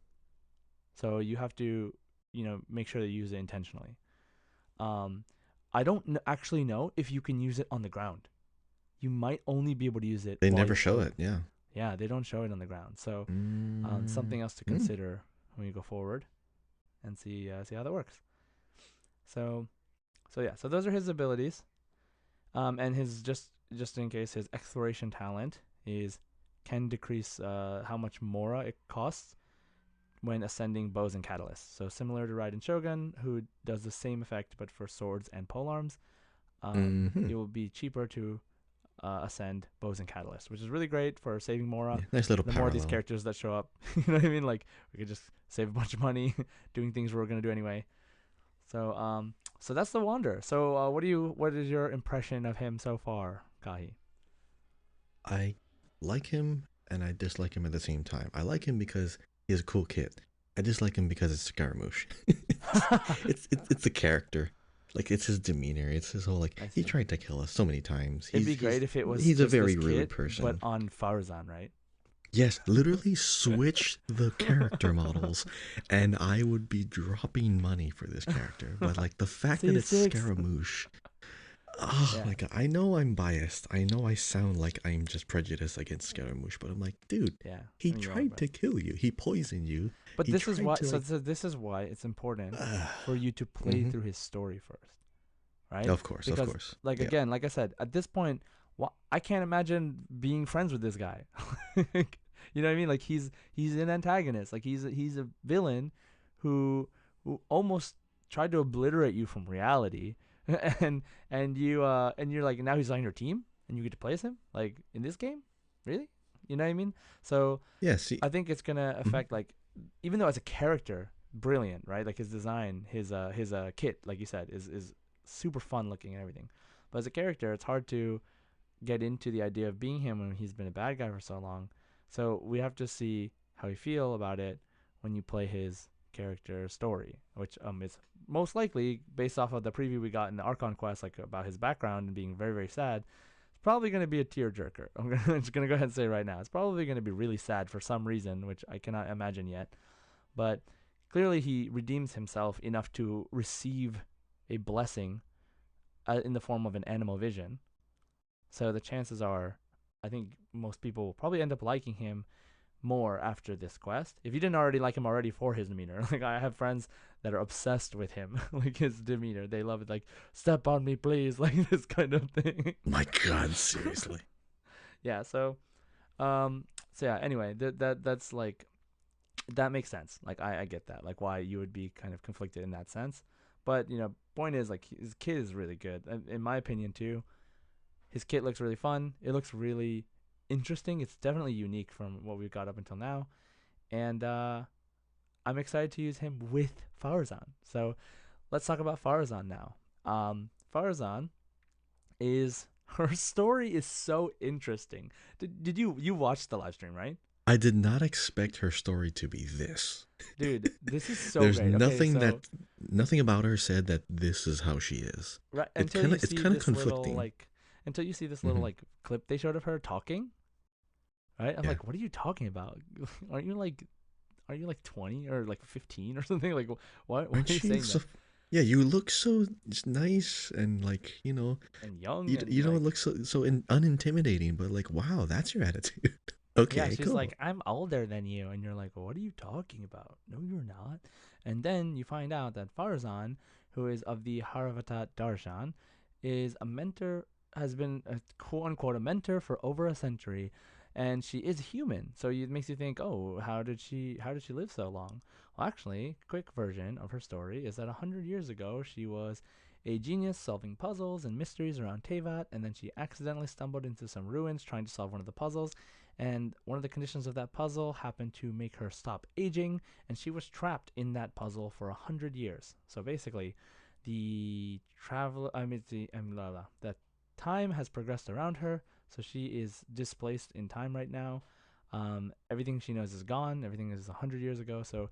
So you have to, make sure that you use it intentionally. I don't actually know if you can use it on the ground. You might only be able to use it. They never show it. Yeah. Yeah, they don't show it on the ground. So something else to consider when you go forward and see how that works. So those are his abilities. And his just in case, his exploration talent can decrease how much mora it costs when ascending bows and catalysts. So similar to Raiden Shogun, who does the same effect but for swords and polearms, Mm-hmm. it will be cheaper to ascend bows and catalysts, which is really great for saving Mora. Yeah, nice little The more of these parallel. characters that show up, you know what I mean? Like we could just save a bunch of money doing things we're gonna do anyway. So that's the Wander. So what is your impression of him so far, Kahi? I like him and I dislike him at the same time. I like him because he has a cool kit. I dislike him because it's Scaramouche. It's the character. Like it's his demeanor. It's his whole like I he see. tried to kill us so many times. It'd be great if it was He's a just this very rude kit, but person. on Farzan, right? Yes, literally switch the character models, and I would be dropping money for this character. But like the fact that it's C6. Scaramouche, oh Yeah. my god! I know I'm biased. I know I sound like I'm just prejudiced against Scaramouche, but I'm like, dude, Yeah. he I mean, you are, tried bro. to kill you. He poisoned you. But He this is tried why. to So like. this is why it's important for you to play Mhm. through his story first, right? Of course, of Because, course. like Yeah. again, like I said, at this point, I can't imagine being friends with this guy. You know what I mean? Like he's an antagonist. Like he's a villain who almost tried to obliterate you from reality, and and you're like now he's on your team and you get to play as him like in this game, really? You know what I mean? So Yeah. See. I think it's gonna Mhm. affect like even though as a character, brilliant, right? Like his design, his kit, like you said, is super fun looking and everything. But as a character, it's hard to get into the idea of being him when he's been a bad guy for so long. So we have to see how you feel about it when you play his character story, which is most likely based off of the preview we got in the Archon quest, like about his background and being very very sad. It's probably going to be a tearjerker. I'm just going to go ahead and say right now. It's probably going to be really sad for some reason, which I cannot imagine yet. But clearly, he redeems himself enough to receive a blessing in the form of an animal vision. So the chances are, I think most people will probably end up liking him more after this quest. If you didn't already like him already for his demeanor, like I have friends that are obsessed with him, like his demeanor. They love it, like step on me, please, like this kind of thing. My God, seriously. Yeah. So yeah. Anyway, that's like that makes sense. Like I get that. Like why you would be kind of conflicted in that sense. But point is like his kit is really good, in my opinion too. His kit looks really fun. It looks really interesting. It's definitely unique from what we've got up until now, and I'm excited to use him with Farazan. So let's talk about Farazan now. Farazan is her story is so interesting. Did you watch the live stream, right? I did not expect her story to be this. Dude, this is so There's great. Okay, so nothing about her said that this is how she is. right It until kind you of it's see kind of this little conflicting. like until you see this little Hmm. like clip they showed of her talking, right? I'm Yeah. like, what are you talking about? Aren't you like 20 or like 15 or something? Like why Aren't are you you saying so? that? Yeah, you look so nice and like And young you and don't like look so unintimidating. But like, wow, that's your attitude. yeah, Okay, she's cool. like, I'm older than you, and you're like, what are you talking about? No, you're not. And then you find out that Farzan, who is of the Haravatat Darshan, is a mentor, has been a quote unquote a mentor for over a century, and she is human. So it makes you think, oh, how did she live so long? Well, actually, quick version of her story is that 100 years ago she was a genius solving puzzles and mysteries around Tevat, and then she accidentally stumbled into some ruins trying to solve one of the puzzles, and one of the conditions of that puzzle happened to make her stop aging, and she was trapped in that puzzle for 100 years. So basically, the travel, I mean, that time has progressed around her, so she is displaced in time right now. Everything she knows is gone. Everything is 100 years ago. So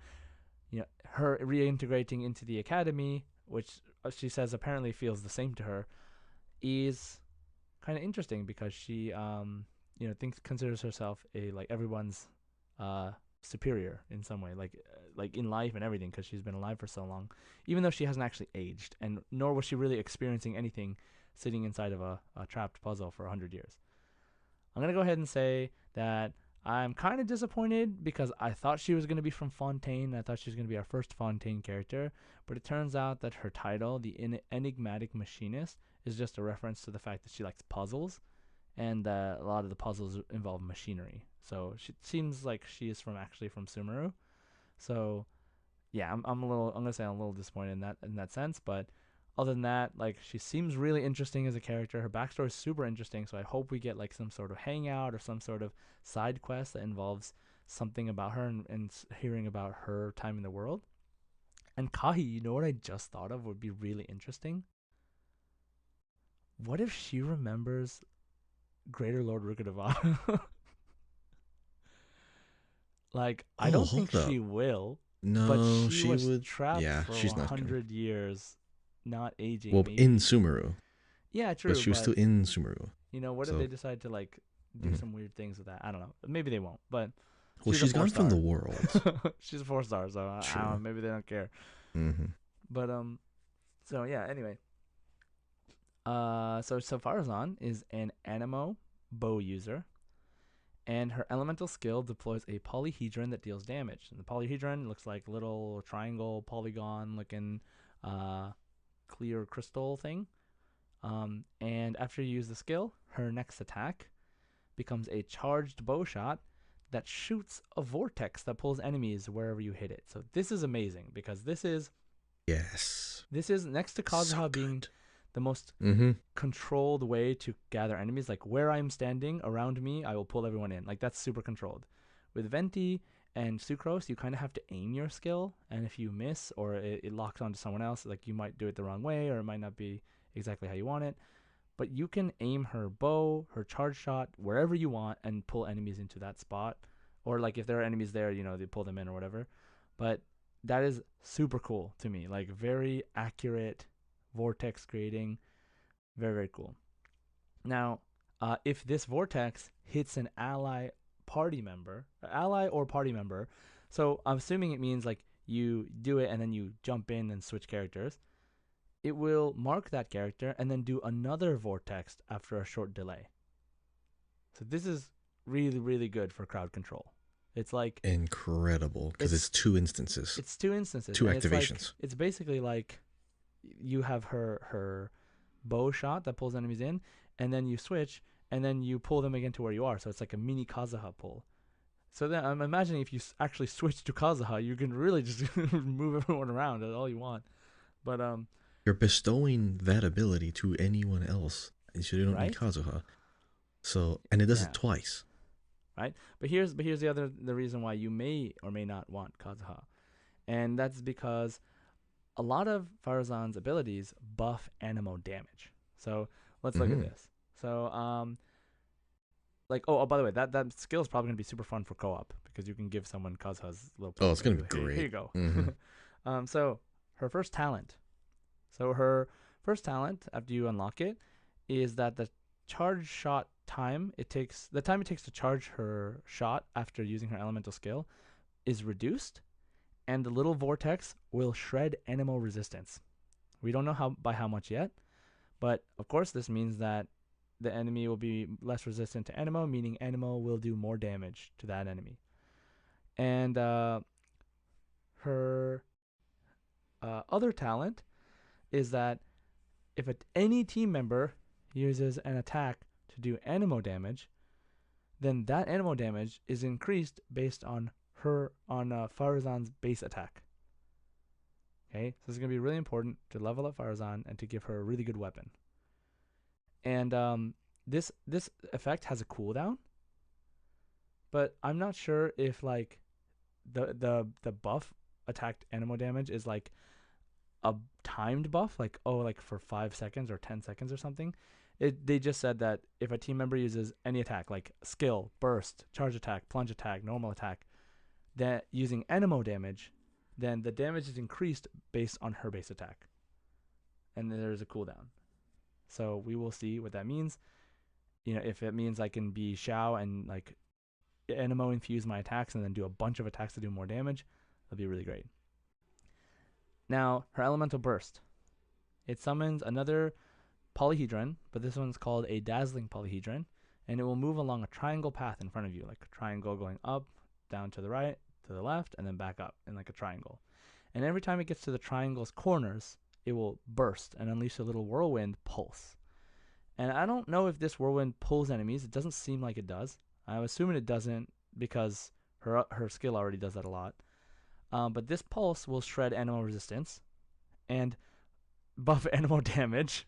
her reintegrating into the academy, which she says apparently feels the same to her, is kind of interesting because she thinks considers herself a like everyone's uh superior in some way, like in life and everything, because she's been alive for so long, even though she hasn't actually aged, and nor was she really experiencing anything sitting inside of a trapped puzzle for 100 years. I'm gonna go ahead and say that I'm kind of disappointed because I thought she was gonna be from Fontaine. I thought she was gonna be our first Fontaine character, but it turns out that her title, the enigmatic machinist, is just a reference to the fact that she likes puzzles, and a lot of the puzzles involve machinery. So it seems like she is actually from Sumeru, So yeah, I'm gonna say I'm a little disappointed in that sense, but other than that, like she seems really interesting as a character. Her backstory is super interesting, so I hope we get like some sort of hangout or some sort of side quest that involves something about her and hearing about her time in the world. And Kahi, you know what I just thought of would be really interesting? What if she remembers Greater Lord Rukadava? Like, I Oh, don't think hold up. she will, but No, she she was would. trapped Yeah, for she's not gonna. 100 years, not aging. Well, in Maybe. Sumeru, Yeah, but true, she was but still in Sumeru. what if So, they decide to like do mhm. some weird things with that? I don't know. Maybe they won't, but Well, she's a she's four gone from the star. world. She's a 4 star, so I don't know. True. Maybe they don't care. Hmm. But so yeah. Anyway, so Farazan is an Anemo bow user, and her elemental skill deploys a polyhedron that deals damage. And the polyhedron looks like little triangle polygon looking uh, clear crystal thing. And after you use the skill, her next attack becomes a charged bow shot that shoots a vortex that pulls enemies wherever you hit it. So this is amazing because Yes. this is next to So Kazuha being good. the most Mm-hmm. controlled way to gather enemies. Like where I'm standing around me, I will pull everyone in. Like that's super controlled. With Venti and Sucrose, you kind of have to aim your skill, and if you miss or it locks onto someone else, like you might do it the wrong way or it might not be exactly how you want it. But you can aim her bow, her charge shot, wherever you want and pull enemies into that spot. Or like if there are enemies there, they pull them in or whatever. But that is super cool to me. Like very accurate vortex creating. Very, very cool. Now, if this vortex hits an ally or party member, so I'm assuming it means like you do it and then you jump in and switch characters, it will mark that character and then do another vortex after a short delay. So this is really, really good for crowd control. It's like Incredible, because it's it's two instances, it's two instances, two and activations. it's basically like you have her bow shot that pulls enemies in, and then you switch, and then you pull them again to where you are. So it's like a mini Kazuha pull. So then I'm imagining if you actually switch to Kazuha, you can really just move everyone around. That's all you want. But You're bestowing that ability to anyone else, and so you don't need right? Kazuha. So, and it does it Yeah. twice. Right. But here's the reason why you may or may not want Kazuha, and that's because a lot of Farazan's abilities buff Anemo damage. So let's look at Mm-hmm. this. So like by the way, that skill is probably gonna be super fun for co-op because you can give someone Kazuha's little Oh, power. it's gonna be Here you great. go. Mm-hmm. So her first talent. So her first talent after you unlock it is that the charge shot time it takes to charge her shot after using her elemental skill is reduced, and the little vortex will shred Anemo resistance. We don't know how much yet, but of course this means that the enemy will be less resistant to Anemo, meaning Anemo will do more damage to that enemy. And her other talent is that if any team member uses an attack to do Anemo damage, then that Anemo damage is increased based on Farazan's base attack. Okay, so this is gonna be really important to level up Farazan and to give her a really good weapon. And this effect has a cooldown, but I'm not sure if like the buff attacked Anemo damage is like a timed buff, like like for 5 seconds or 10 seconds or something. They just said that if a team member uses any attack like skill, burst, charge attack, plunge attack, normal attack, that using Anemo damage, then the damage is increased based on her base attack, and then there's a cooldown. So we will see what that means. If it means I can be Shao and like Anemo infuse my attacks and then do a bunch of attacks to do more damage, that'll be really great. Now, her elemental burst. It summons another polyhedron, but this one's called a dazzling polyhedron, and it will move along a triangle path in front of you, like a triangle going up, down to the right, to the left, and then back up in like a triangle. And every time it gets to the triangle's corners, it will burst and unleash a little whirlwind pulse. And I don't know if this whirlwind pulls enemies. It doesn't seem like it does. I'm assuming it doesn't because her skill already does that a lot. But this pulse will shred animal resistance and buff animal damage.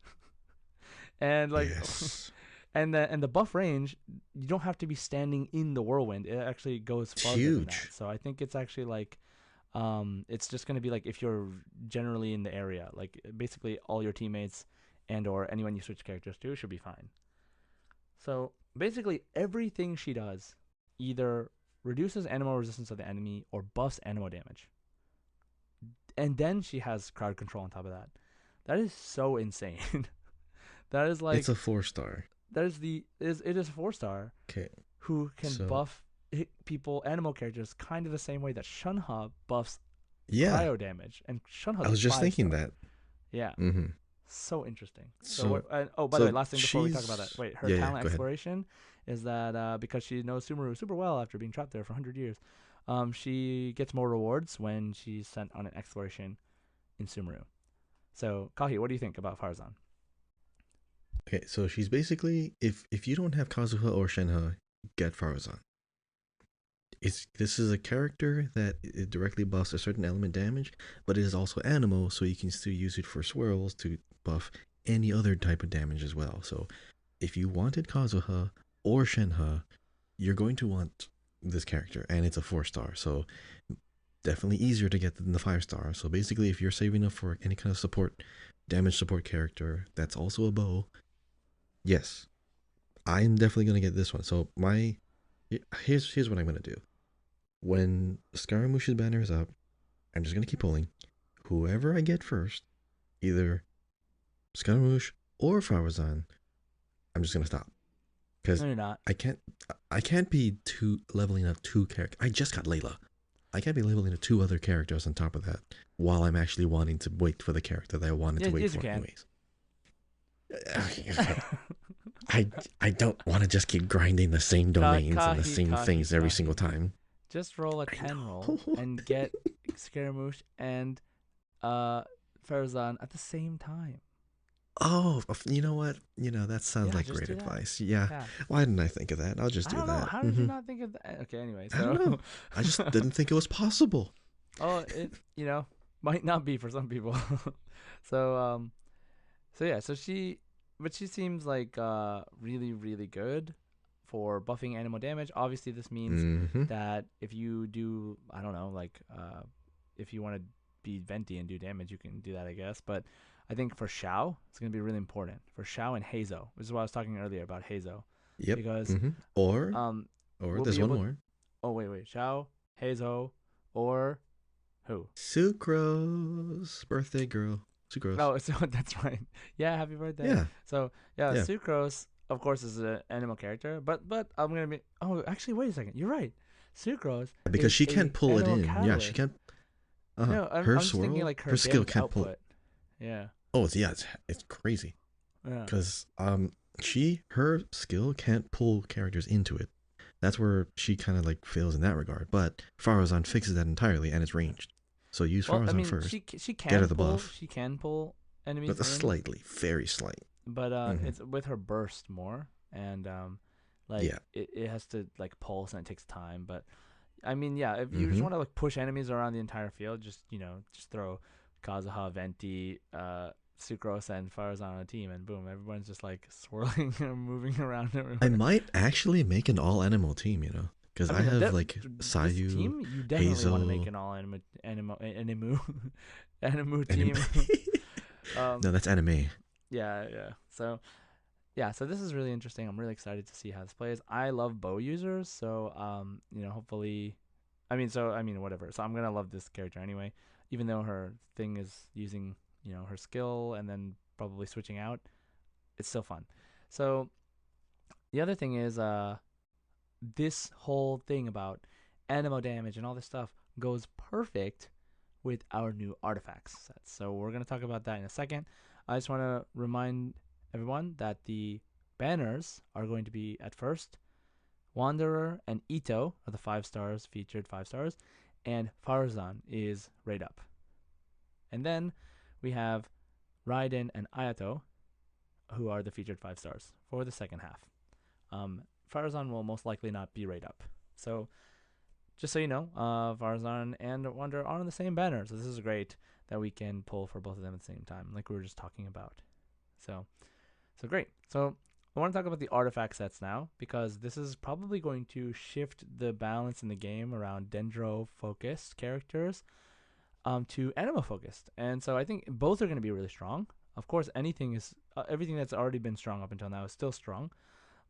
And like Yes. and the buff range, you don't have to be standing in the whirlwind. It actually goes It's farther than that. huge. So I think it's actually like it's just going to be like if you're generally in the area, like basically all your teammates and or anyone you switch characters to should be fine. So basically everything she does either reduces animal resistance of the enemy or buffs animal damage. And then she has crowd control on top of that. That is so insane. That is like It's a 4-star. that is the is it is a 4-star Okay. who can So buff people animal characters kind of the same way that Shunha buffs yeah, cryo damage, and Shunha's I was a just thinking 5-star. that. Yeah, Mm-hmm. so interesting. So, So oh, by the way, so last thing before we talk about that. she's Wait, her yeah, yeah. talent Go ahead. exploration is that because she knows Sumeru super well after being trapped there for 100 years, she gets more rewards when she's sent on an exploration in Sumeru. So, Kahi, what do you think about Farzan? Okay, so she's basically if you don't have Kazuha or Shenhe, get Farazan. This is a character that it directly buffs a certain element damage, but it is also animal, so you can still use it for swirls to buff any other type of damage as well. So if you wanted Kazuha or Shenhe, you're going to want this character, and it's a 4-star, so definitely easier to get than the 5-star. So basically, if you're saving up for any kind of support, damage support character that's also a bow, yes, I'm definitely gonna get this one. So here's what I'm gonna do. When Scaramouche's banner is up, I'm just gonna keep pulling. Whoever I get first, either Scaramouche or Farazan, I'm just gonna stop because No, you're not. I can't be leveling up 2 characters. I just got Layla. I can't be leveling up 2 other characters on top of that while I'm actually wanting to wait for the character that I wanted to wait Yes, for you can. anyways. I don't want to just keep grinding the same domains and the same things every single time. Just roll a I 10 roll know. and get Scaramouche and Farazan at the same time. Oh, you know what? That sounds Yeah, like just great do that. advice. Yeah. Yeah. Why didn't I think of that? I'll just I do don't know. that. How did you not think of that? Okay, anyway, I don't so know. I just didn't think it was possible. oh, it might not be for some people. so so she seems like really really good for buffing animal damage. Obviously, this means Mm-hmm. that if you do, I don't know, like if you want to be venti and do damage, you can do that, I guess. But I think for Xiao, it's going to be really important for Xiao and Heizo. This is what I was talking earlier about Heizo, Yep. because Mm-hmm. Or we'll there's be one able. more. Oh wait, Xiao, Heizo, or who? Sucrose, birthday girl. Sucrose. Oh, so that's right. Yeah, happy birthday. Yeah. So yeah, Yeah. Sucrose, of course, is an animal character, but I'm gonna be. Oh, actually, wait a second. You're right. Sucrose Because is she a can't pull it animal in. Yeah, catalyst. she can't. No, Her I'm just thinking swirl, like her her skill damage can't pull. output. Yeah. Oh, it's crazy. Yeah. Because her skill can't pull characters into it. That's where she kind of like fails in that regard. But Farazan fixes that entirely, and it's ranged. So use Well, I Farazan mean, first. she can Get her the pull. buff. She can pull enemies But in, slightly, very slight. but Mhm. it's with her burst more, and like Yeah. it has to like pulse and it takes time. But I mean, yeah, if you just Mhm. want to like push enemies around the entire field, just just throw Kazuha, Venti, Sucrose, and Farazan on a team, and boom, everyone's just like swirling and moving around everywhere. I might actually make an all animal team, because I mean, have like this Sayu, team, you definitely want to make Hazel, an all animu team. no, that's anime. Yeah. So this is really interesting. I'm really excited to see how this plays. I love bow users, so hopefully, whatever. So I'm gonna love this character anyway, even though her thing is using her skill and then probably switching out. It's still fun. So the other thing is this whole thing about animo damage and all this stuff goes perfect with our new artifacts sets. So we're going to talk about that in a second. I just want to remind everyone that the banners are going to be at first Wanderer and Ito are the 5 stars, featured 5 stars, and Farazan is right up. And then we have Raiden and Ayato, who are the featured 5 stars for the second half. Farazan will most likely not be right up. So just so you know, Farazan and Wonder are on the same banner, so this is great that we can pull for both of them at the same time, like we were just talking about. So great. So I want to talk about the artifact sets now, because this is probably going to shift the balance in the game around Dendro focused characters to Anima focused, and so I think both are going to be really strong. Of course, everything that's already been strong up until now is still strong,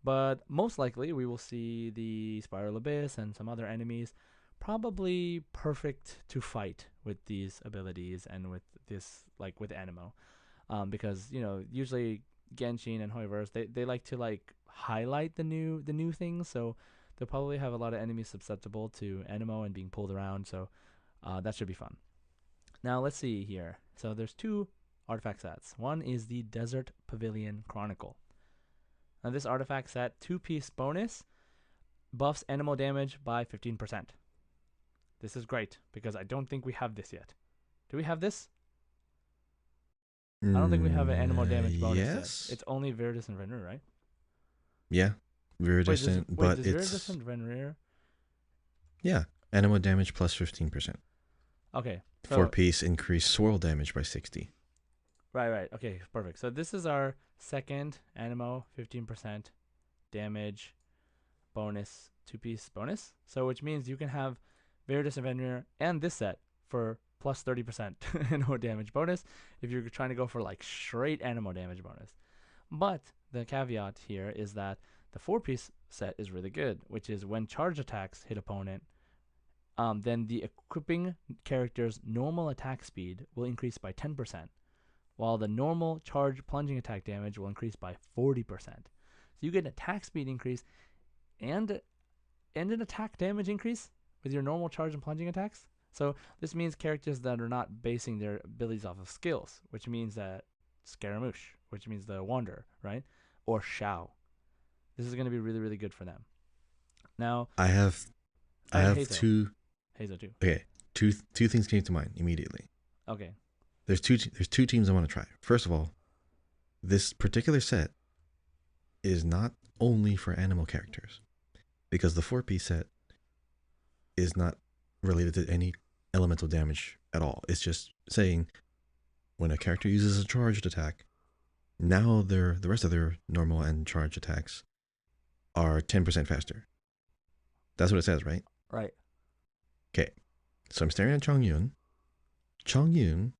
but most likely we will see the Spiral Abyss and some other enemies probably perfect to fight with these abilities and with this, like with Animo, because usually Genshin and Hoiverse, they like to like highlight the new things, so they'll probably have a lot of enemies susceptible to Animo and being pulled around, so that should be fun. Now let's see here. So there's two artifact sets. One is the Desert Pavilion Chronicle. Now this artifact set, 2-piece bonus, buffs Animo damage by 15%. This is great because I don't think we have this yet. Do we have this? I don't think we have an Animo damage bonus Yes. yet. It's only Viridis and Venrir, right? Yeah, Viridescent, but does it's Viridis and Venrir? yeah, Animo damage plus 15%. Okay. So, 4-piece increase swirl damage by 60. Right. Okay, perfect. So this is our second Animo 15% damage bonus, 2-piece bonus. So which means you can have Viridis and Venrir and this set for plus 30% Animo damage bonus if you're trying to go for like straight Animo damage bonus. But the caveat here is that the 4-piece set is really good, which is when charge attacks hit opponent, then the equipping character's normal attack speed will increase by 10%, while the normal charge plunging attack damage will increase by 40%. So you get an attack speed increase and an attack damage increase with your normal charge and plunging attacks. So this means characters that are not basing their abilities off of skills, which means that Scaramouche, which means the Wanderer, right? Or Shao. This is going to be really, really good for them. Now, I have Hazo. two. Hazo too. Okay, two things came to mind immediately. Okay. There's two teams I want to try. First of all, this particular set is not only for animal characters, because the 4-piece set is not related to any elemental damage at all. It's just saying when a character uses a charged attack, now the rest of their normal and charged attacks are 10% faster. That's what it says, right? Right. Okay. So I'm staring at Chongyun. Chongyun,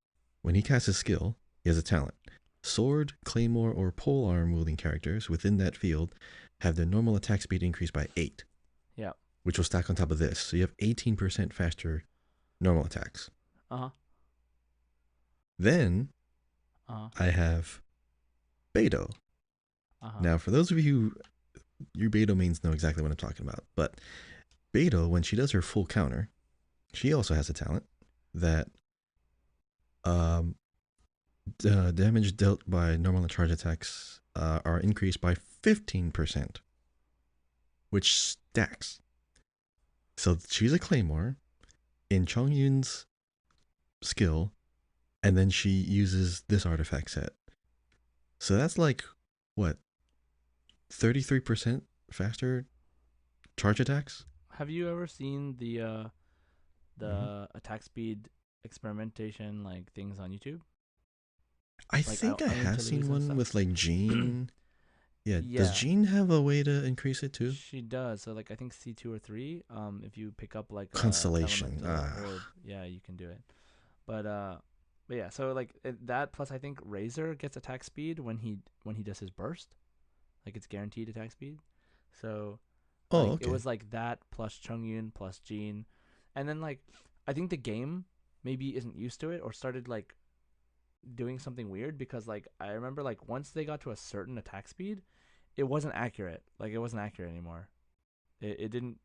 when he casts his skill, he has a talent. Sword, claymore, or polearm wielding characters within that field have their normal attack speed increased by 8. Yeah. Which will stack on top of this. So you have 18% faster normal attacks. Uh-huh. Then Uh-huh. I have Beidou. Uh-huh. Now, for those of you, your Beidou mains know exactly what I'm talking about. But Beidou, when she does her full counter, she also has a talent that damage dealt by normal and charge attacks are increased by 15%, which stacks. So she's a claymore in Chongyun's skill, and then she uses this artifact set. So that's like, what, 33% faster charge attacks? Have you ever seen the attack speed experimentation like things on YouTube? I think I have seen one with like Jean. Yeah. Yeah. Does Jean have a way to increase it too? She does. So like I think C2 or 3. If you pick up like Constellation. orb, yeah, you can do it. But yeah. So like that plus I think Razor gets attack speed when he does his burst, like it's guaranteed attack speed. So Okay. It was like that plus Chongyun plus Jean, and then like I think the game maybe isn't used to it or started like doing something weird because like I remember like once they got to a certain attack speed, it wasn't accurate. Like it wasn't accurate anymore. It didn't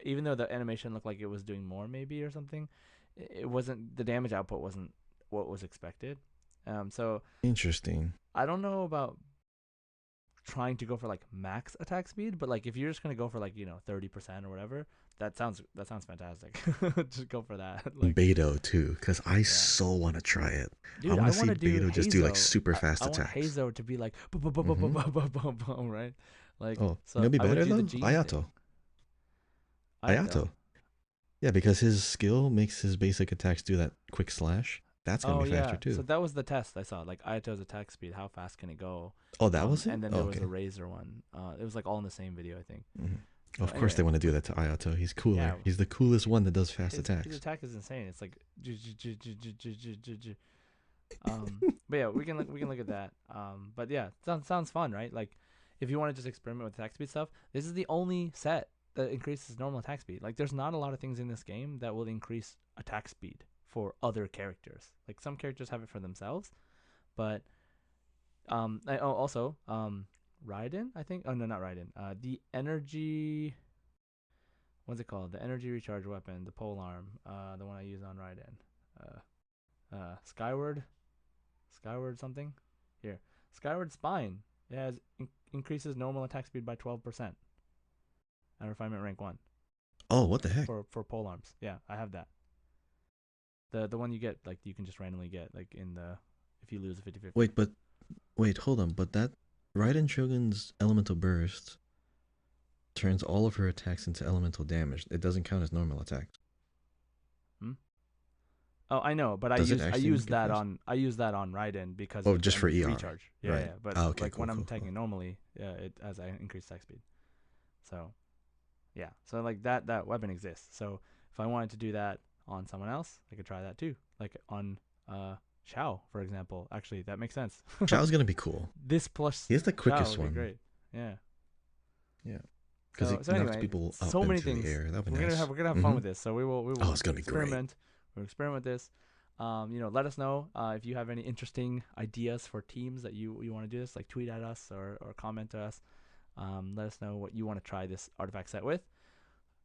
even though the animation looked like it was doing more maybe or something, it wasn't, the damage output wasn't what was expected. So Interesting. I don't know about trying to go for like max attack speed, but like if you're just gonna go for like 30% or whatever, that sounds fantastic. Just go for that. Like, Beidou too, because I so want to try it. dude, I want to see wanna do Beidou just do like Hazo. super fast I want attacks. Hazo to be like boom, boom, boom, boom, boom, boom, boom, boom, boom, right? Like Oh, so it'll be I would better do the though. Jean Ayato. thing. Ayato. Yeah, because his skill makes his basic attacks do that quick slash. That's gonna Oh be faster yeah, so too. that was the test I saw. Like Ayato's attack speed, how fast can it go? Oh, that was it. And then Oh, there was a okay. razor one. It was like all in the same video, I think. Hmm. So Of course, they anyway, want to do that to Ayato. He's cooler. yeah, He's the coolest one that does fast his attacks. attack is insane. It's like but yeah, we can look at that. But yeah, sounds fun, right? Like if you want to just experiment with attack speed stuff, this is the only set that increases normal attack speed. Like there's not a lot of things in this game that will increase attack speed for other characters. Like some characters have it for themselves, but also Raiden, I think. Oh no, not Raiden. The energy, what's it called? The energy recharge weapon, the pole arm, the one I use on Raiden. Skyward something. Here, Skyward Spine. It has increases normal attack speed by 12% at refinement rank 1 Oh, what the heck? for pole arms. Yeah, I have that. The one you get, like you can just randomly get, like in the, if you lose a 50-50. Wait, hold on. But that Raiden Shogun's elemental burst turns all of her attacks into elemental damage. It doesn't count as normal attacks. Oh, I know, but Does it actually use make it that fast? on Raiden because Oh, of the just for energy ER. recharge. Yeah, Right. yeah. But Ah, okay, like cool, when I'm cool, attacking cool. normally, yeah, it as I increase attack speed. So, yeah. So like that weapon exists. So if I wanted to do that on someone else, I could try that too. Like on Shao, for example. Actually, that makes sense. Shao's gonna be cool. This plus He's the Shao quickest would be one. great. Yeah. Yeah. Because he So knocks anyway, people up so many into the things. air. That'd be We're nice. gonna have fun with this. So we will Oh, it's gonna be great. experiment. We'll experiment with this. Let us know if you have any interesting ideas for teams that you want to do this. Like tweet at us or comment to us. Let us know what you want to try this artifact set with.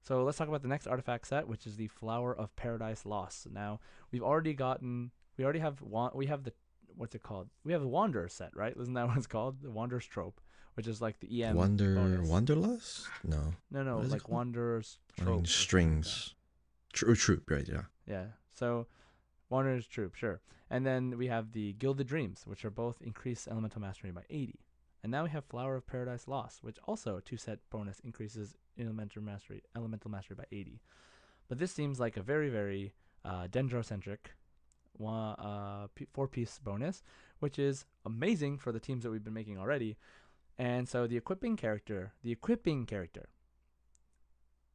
So let's talk about the next artifact set, which is the Flower of Paradise Lost. Now we already have the, what's it called? We have the Wanderer set, right? Isn't that what it's called? The Wanderer's trope, which is like the EM bonus. Wanderlust? No. No, What is it like called? Wanderer's I trope. mean, or something like that. strings. Troop, right? Yeah. Yeah. So Wanderer's troop, sure. And then we have the Gilded Dreams, which are both increase elemental mastery by 80. And now we have Flower of Paradise Lost, which also 2-set bonus increases elemental mastery by 80. But this seems like a very, very dendrocentric 4-piece bonus, which is amazing for the teams that we've been making already. And so the equipping character,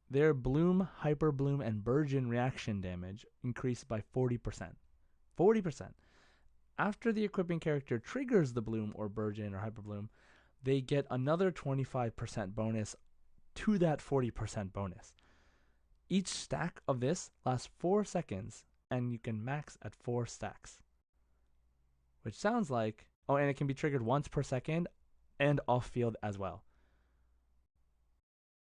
their Bloom, Hyper Bloom, and Burgeon reaction damage increased by 40%. 40%. After the equipping character triggers the Bloom or Burgeon or Hyper Bloom, they get another 25% bonus to that 40% bonus. Each stack of this lasts 4 seconds, and you can max at 4 stacks. Which sounds like... Oh, and it can be triggered once per second and off-field as well.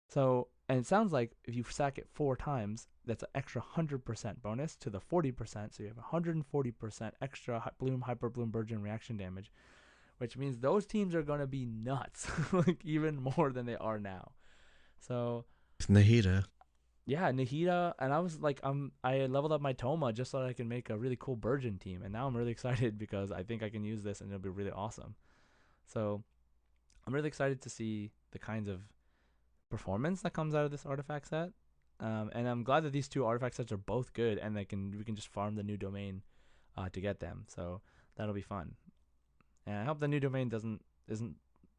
So, and it sounds like if you stack it 4 times, that's an extra 100% bonus to the 40%. So you have 140% extra Bloom, Hyper Bloom, Burgeon reaction damage, which means those teams are going to be nuts, like even more than they are now. So, It's Nahida. yeah, Nahida, and I was like, I leveled up my Toma just so that I can make a really cool Burgeon team, and now I'm really excited because I think I can use this and it'll be really awesome. So, I'm really excited to see the kinds of performance that comes out of this artifact set, and I'm glad that these two artifact sets are both good, and we can just farm the new domain to get them. So that'll be fun, and I hope the new domain isn't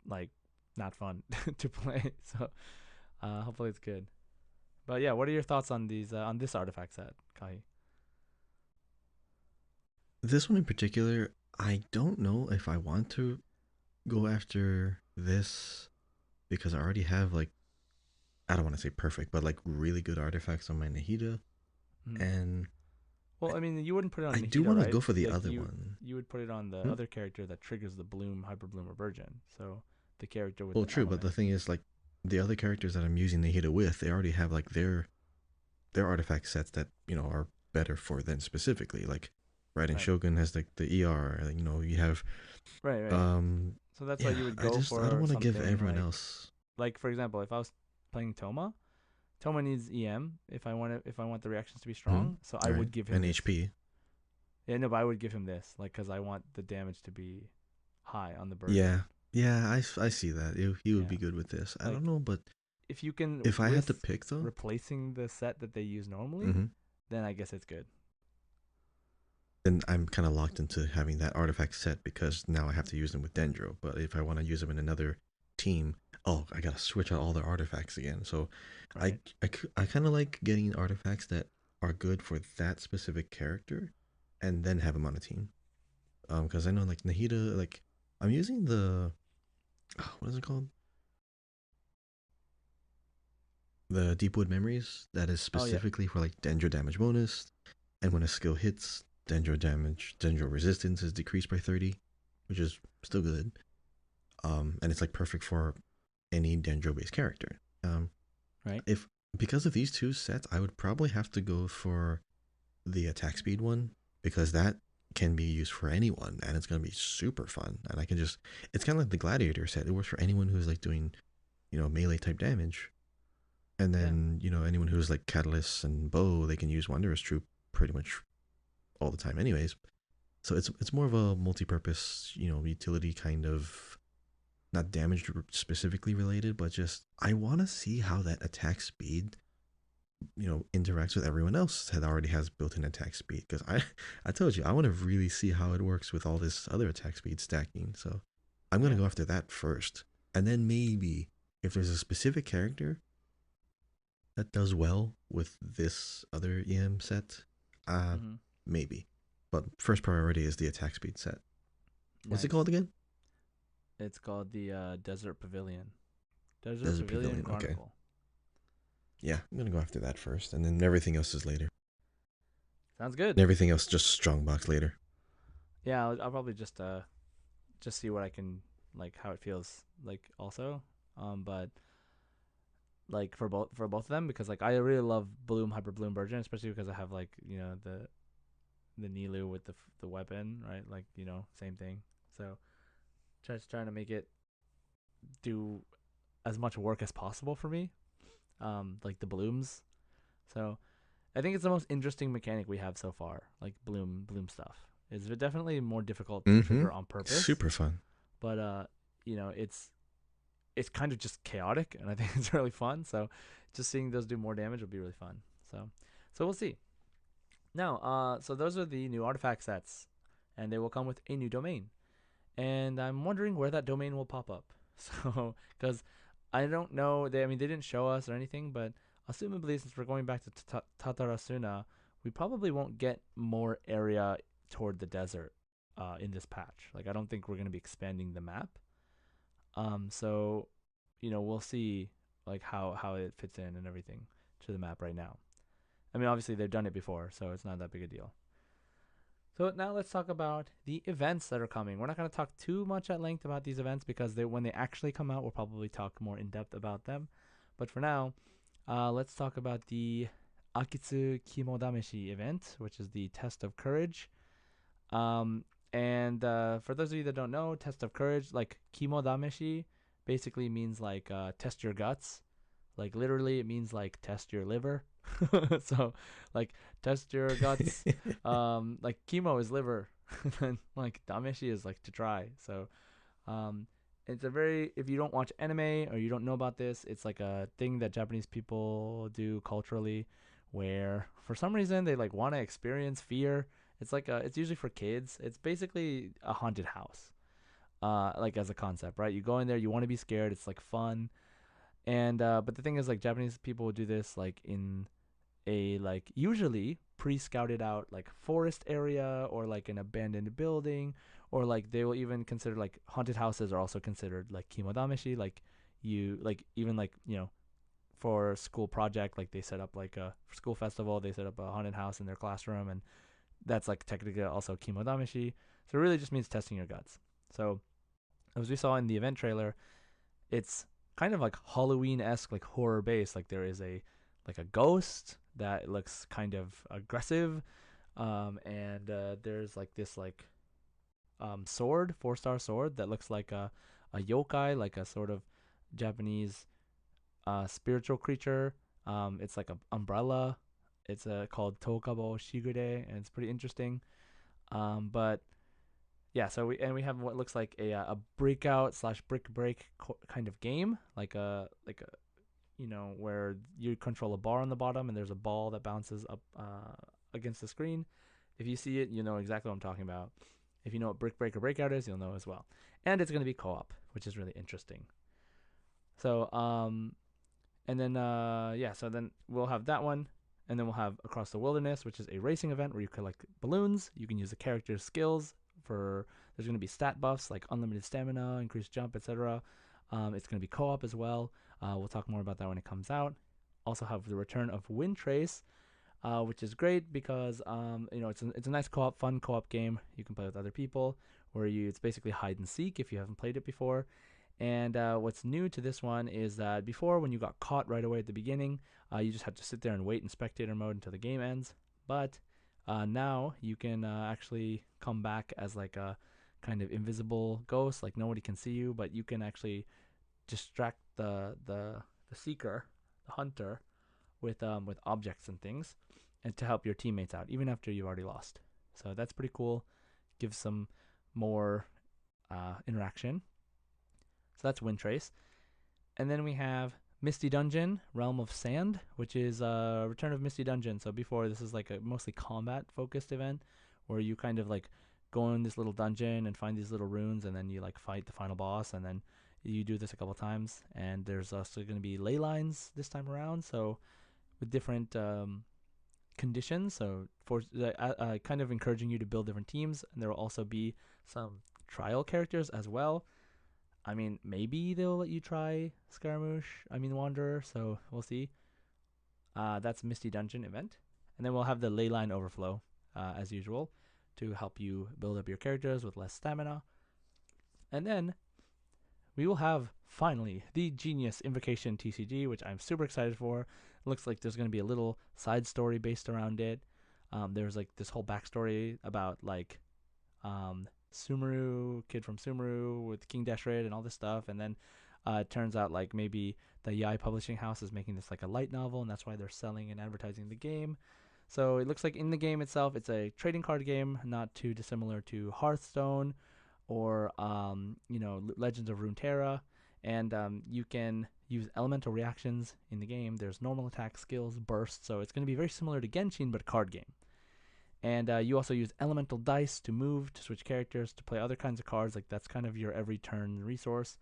like not fun to play. So hopefully it's good. But yeah, what are your thoughts on these on this artifact set, Kai? This one in particular, I don't know if I want to go after this because I already have like, I don't want to say perfect, but like really good artifacts on my Nahida. And well, I mean, you wouldn't put it on I Nahida, do want to right? go for the Like, other one. You would put it on the other character that triggers the Bloom, Hyper Bloom, or Burgeon. So the character with Well, the true, but the element. thing is, like, the other characters that I'm using Nahida with, they already have like their artifact sets that are better for them specifically. Like, Raiden Shogun has like the ER. Like, you have Right. So that's why yeah. you would I go for don't want to give something everyone like, else. like for example, if I was playing Toma needs EM if I want the reactions to be strong. So I would give him an this. HP. Yeah, no, but I would give him this, like, because I want the damage to be high on the Burgeon. Yeah, I see that. He would be good with this. I Like, don't know, but if you can If I had to risk pick though, replacing the set that they use normally, hmm then I guess it's good. then I'm kind of locked into having that artifact set because now I have to use them with Dendro. But if I want to use them in another team, oh, I gotta switch out all the artifacts again. So Right. I kind of like getting artifacts that are good for that specific character, and then have them on a team. Because I know like Nahida, like I'm using the what is it called? The Deepwood Memories that is Oh yeah. specifically for like Dendro damage bonus, and when a skill hits, Dendro resistance is decreased by 30, which is still good. And it's like perfect for any Dendro based character. Right. If because of these two sets, I would probably have to go for the attack speed one because that can be used for anyone and it's gonna be super fun. And I can just it's kind of like the gladiator set. It works for anyone who's like doing melee type damage. And Yeah. then anyone who's like catalyst and bow, they can use wondrous troop pretty much all the time, anyways. So it's more of a multi-purpose, utility kind of not damage specifically related, but just I want to see how that attack speed interacts with everyone else that already has built-in attack speed because I told you I want to really see how it works with all this other attack speed stacking. So I'm going to Yeah. go after that first, and then maybe if there's a specific character that does well with this other EM set, Mm-hmm. maybe. But first priority is the attack speed set. What's it Nice. called again? It's called the Desert Pavilion. Desert Desert Pavilion Pavilion. Okay. Chronicle. Yeah, I'm gonna go after that first, and then everything else is later. Sounds good. And everything else just strongbox later. Yeah, I'll probably just see what I can like how it feels like also. But like for both of them because like I really love Bloom Hyper Bloom Virgin, especially because I have like the Nilu with the weapon, right? Like same thing. So just trying to make it do as much work as possible for me. Like the blooms. So I think it's the most interesting mechanic we have so far. Like bloom stuff. It's definitely more difficult to Mm-hmm. trigger on purpose, Super fun. but it's kind of just chaotic, and I think it's really fun. So just seeing those do more damage will be really fun. So we'll see. Now, so those are the new artifact sets, and they will come with a new domain. And I'm wondering where that domain will pop up. So, because I don't know, they didn't show us or anything, but assumably since we're going back to Tatarasuna, we probably won't get more area toward the desert in this patch. Like, I don't think we're going to be expanding the map. So, we'll see like how it fits in and everything to the map right now. I mean, obviously they've done it before, so it's not that big a deal. So now let's talk about the events that are coming. We're not going to talk too much at length about these events because when they actually come out, we'll probably talk more in depth about them. But for now, let's talk about the Akitsu Kimodameshi event, which is the test of courage. And for those of you that don't know, test of courage, like Kimodameshi, basically means like test your guts. Like literally, it means like test your liver. So like test your guts. Like chemo is liver, and like dameshi is like to try. So it's a very if you don't watch anime or you don't know about this, it's like a thing that Japanese people do culturally, where for some reason they like want to experience fear. It's usually for kids. It's basically a haunted house. Like as a concept, right? You go in there, you want to be scared. It's like fun, and but the thing is, like Japanese people would do this like in a like usually pre-scouted out like forest area or like an abandoned building, or like they will even consider like haunted houses are also considered like kimodameshi. Like you like even like for school project, like they set up like a for school festival, they set up a haunted house in their classroom, and that's like technically also kimodameshi. So it really just means testing your guts. So as we saw in the event trailer, it's kind of like Halloween-esque, like horror based. Like there is a ghost that looks kind of aggressive, and there's like this like sword, 4-star sword that looks like a yokai, like a sort of Japanese spiritual creature. It's like an umbrella. It's called Tokabo Shigure, and it's pretty interesting. But yeah, so we have what looks like a breakout slash brick break kind of game, like a where you control a bar on the bottom and there's a ball that bounces up against the screen. If you see it, you know exactly what I'm talking about. If you know what Brick Breaker Breakout is, you'll know as well. And it's going to be co-op, which is really interesting. So, and then, so then we'll have that one. And then we'll have Across the Wilderness, which is a racing event where you collect balloons. You can use the character's skills there's going to be stat buffs like unlimited stamina, increased jump, etc. It's going to be co-op as well. We'll talk more about that when it comes out. Also have the return of Wind Trace, which is great because it's a nice co-op, fun co-op game. You can play with other people where it's basically hide and seek if you haven't played it before. And what's new to this one is that before, when you got caught right away at the beginning, you just had to sit there and wait in spectator mode until the game ends. But now you can actually come back as like a kind of invisible ghost, like nobody can see you, but you can actually distract the seeker, the hunter, with objects and things, and to help your teammates out, even after you've already lost. So that's pretty cool. Gives some more interaction. So that's Wind Trace. And then we have Misty Dungeon, Realm of Sand, which is Return of Misty Dungeon. So before, this is like a mostly combat-focused event where you kind of like go in this little dungeon and find these little runes, and then you like fight the final boss, and then you do this a couple times. And there's also going to be ley lines this time around, so with different conditions. So for kind of encouraging you to build different teams, and there will also be some trial characters as well. I mean, maybe they'll let you try Wanderer, so we'll see. That's Misty Dungeon event. And then we'll have the Leyline Overflow, as usual, to help you build up your characters with less stamina. And then we will have, finally, the Genius Invocation TCG, which I'm super excited for. It looks like there's going to be a little side story based around it. There's like this whole backstory about like Sumeru, kid from Sumeru with King Deshret and all this stuff, and then it turns out like maybe the Yai publishing house is making this like a light novel, and that's why they're selling and advertising the game. So it looks like in the game itself, it's a trading card game, not too dissimilar to Hearthstone or Legends of Runeterra, and you can use elemental reactions in the game. There's normal attack, skills, bursts, so it's going to be very similar to Genshin, but a card game. And you also use elemental dice to move, to switch characters, to play other kinds of cards. Like that's kind of your every turn resource.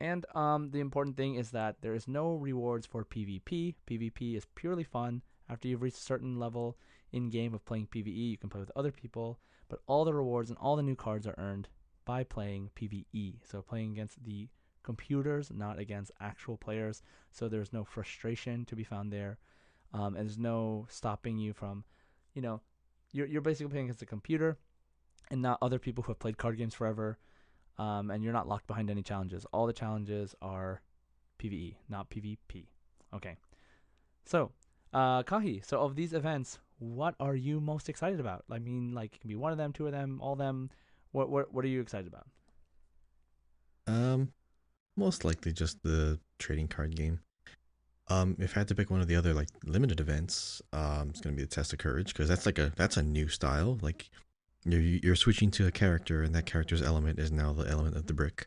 And the important thing is that there is no rewards for PvP. PvP is purely fun. After you've reached a certain level in game of playing PvE, you can play with other people. But all the rewards and all the new cards are earned by playing PvE. So playing against the computers, not against actual players. So there's no frustration to be found there. And there's no stopping you from, you're basically playing against a computer and not other people who have played card games forever, and you're not locked behind any challenges. All the challenges are PvE, not PvP. Okay. So, Kahi, so of these events, what are you most excited about? I mean, like, it can be one of them, two of them, all of them. What are you excited about? Most likely just the trading card game. If I had to pick one of the other like limited events, it's gonna be the Test of Courage, because that's a new style. Like you're switching to a character, and that character's element is now the element of the brick.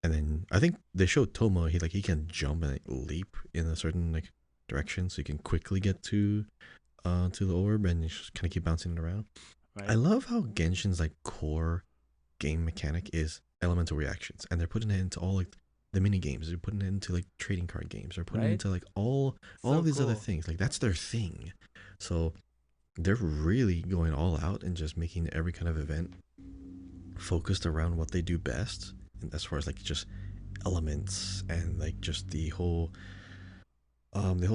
And then I think they showed Tomo, he can jump and like, leap in a certain like direction, so you can quickly get to the orb, and you just kind of keep bouncing it around. Right. I love how Genshin's like core game mechanic is elemental reactions, and they're putting it into all like the mini games. They're putting it into like trading card games. They're putting it into like all of these other things. Like that's their thing. So they're really going all out and just making every kind of event focused around what they do best. And as far as like just elements and like just the whole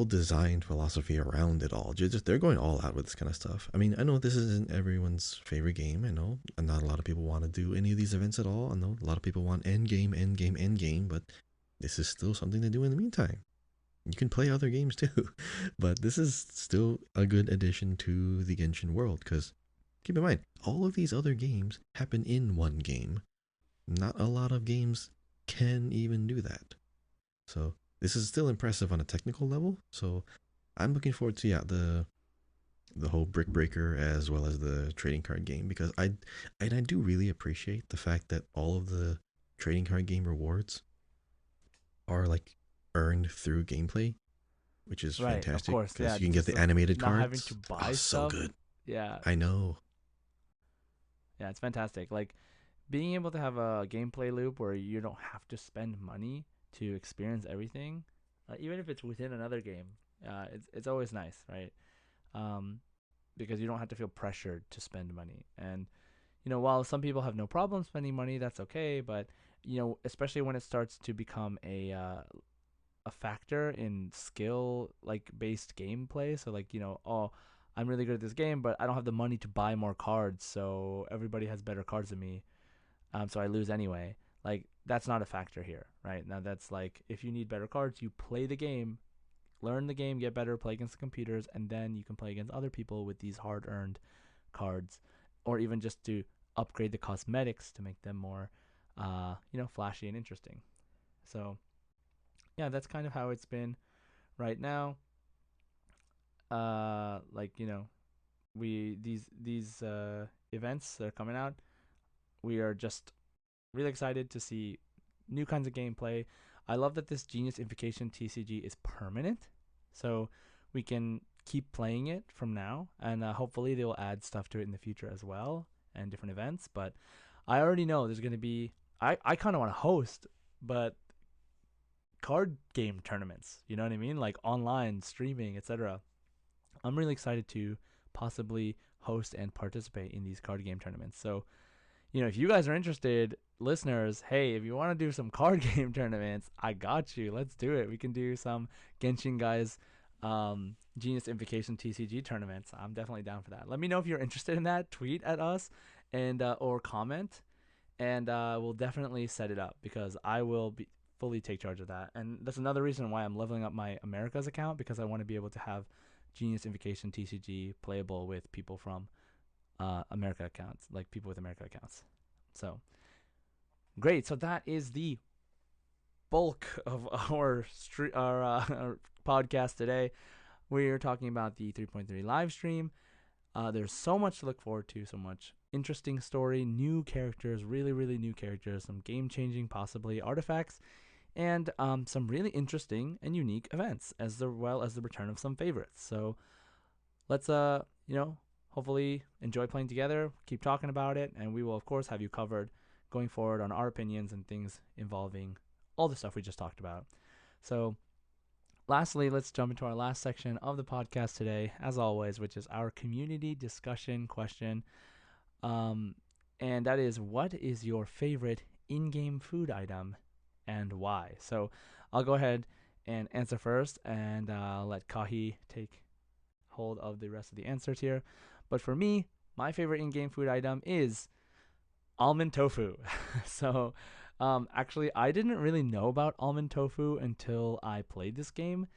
design philosophy around it all. They're going all out with this kind of stuff. I mean, I know this isn't everyone's favorite game. I know not a lot of people want to do any of these events at all. I know a lot of people want end game, but this is still something to do in the meantime. You can play other games too, but this is still a good addition to the Genshin world, because keep in mind, all of these other games happen in one game. Not a lot of games can even do that. So this is still impressive on a technical level. So I'm looking forward to the whole Brick Breaker as well as the trading card game, because I do really appreciate the fact that all of the trading card game rewards are earned through gameplay, which is Right, of fantastic course. because Yeah, you can get just the animated not having to cards. Oh, buy so stuff. good. Yeah, I know. yeah, it's fantastic. Like being able to have a gameplay loop where you don't have to spend money to experience everything, even if it's within another game. It's always nice, right? Um, because you don't have to feel pressured to spend money. And while some people have no problem spending money, that's okay. But especially when it starts to become a factor in skill like based gameplay. So like oh, I'm really good at this game, but I don't have the money to buy more cards, so everybody has better cards than me. So I lose anyway. Like that's not a factor here, right? Now that's like if you need better cards, you play the game, learn the game, get better, play against the computers, and then you can play against other people with these hard-earned cards, or even just to upgrade the cosmetics to make them more, flashy and interesting. So yeah, that's kind of how it's been right now. Like we these events that are coming out, we are just really excited to see new kinds of gameplay. I love that this Genius Invocation TCG is permanent, so we can keep playing it from now, and hopefully they will add stuff to it in the future as well and different events. But I already know there's going to be. I kind of want to host, but card game tournaments. You know what I mean? Like online streaming, etc. I'm really excited to possibly host and participate in these card game tournaments. So if you guys are interested, listeners, hey, if you want to do some card game tournaments, I got you. Let's do it. We can do some Genshin guys, Genius Invocation TCG tournaments. I'm definitely down for that. Let me know if you're interested in that. Tweet at us and or comment, and we'll definitely set it up because I will be fully take charge of that. And that's another reason why I'm leveling up my Americas account, because I want to be able to have Genius Invocation TCG playable with people from America accounts, like people with America accounts. So great. So that is the bulk of our podcast today. We're talking about the 3.3 live stream. There's so much to look forward to, so much interesting story, new characters, really, really new characters, some game-changing, possibly artifacts, and some really interesting and unique events, as well as the return of some favorites. So let's hopefully enjoy playing together, keep talking about it, and we will of course have you covered going forward on our opinions and things involving all the stuff we just talked about. So lastly, let's jump into our last section of the podcast today, as always, which is our community discussion question. And that is, what is your favorite in-game food item and why? So I'll go ahead and answer first, and I'll let Kahi take hold of the rest of the answers here. But for me, my favorite in-game food item is almond tofu. So actually, I didn't really know about almond tofu until I played this game,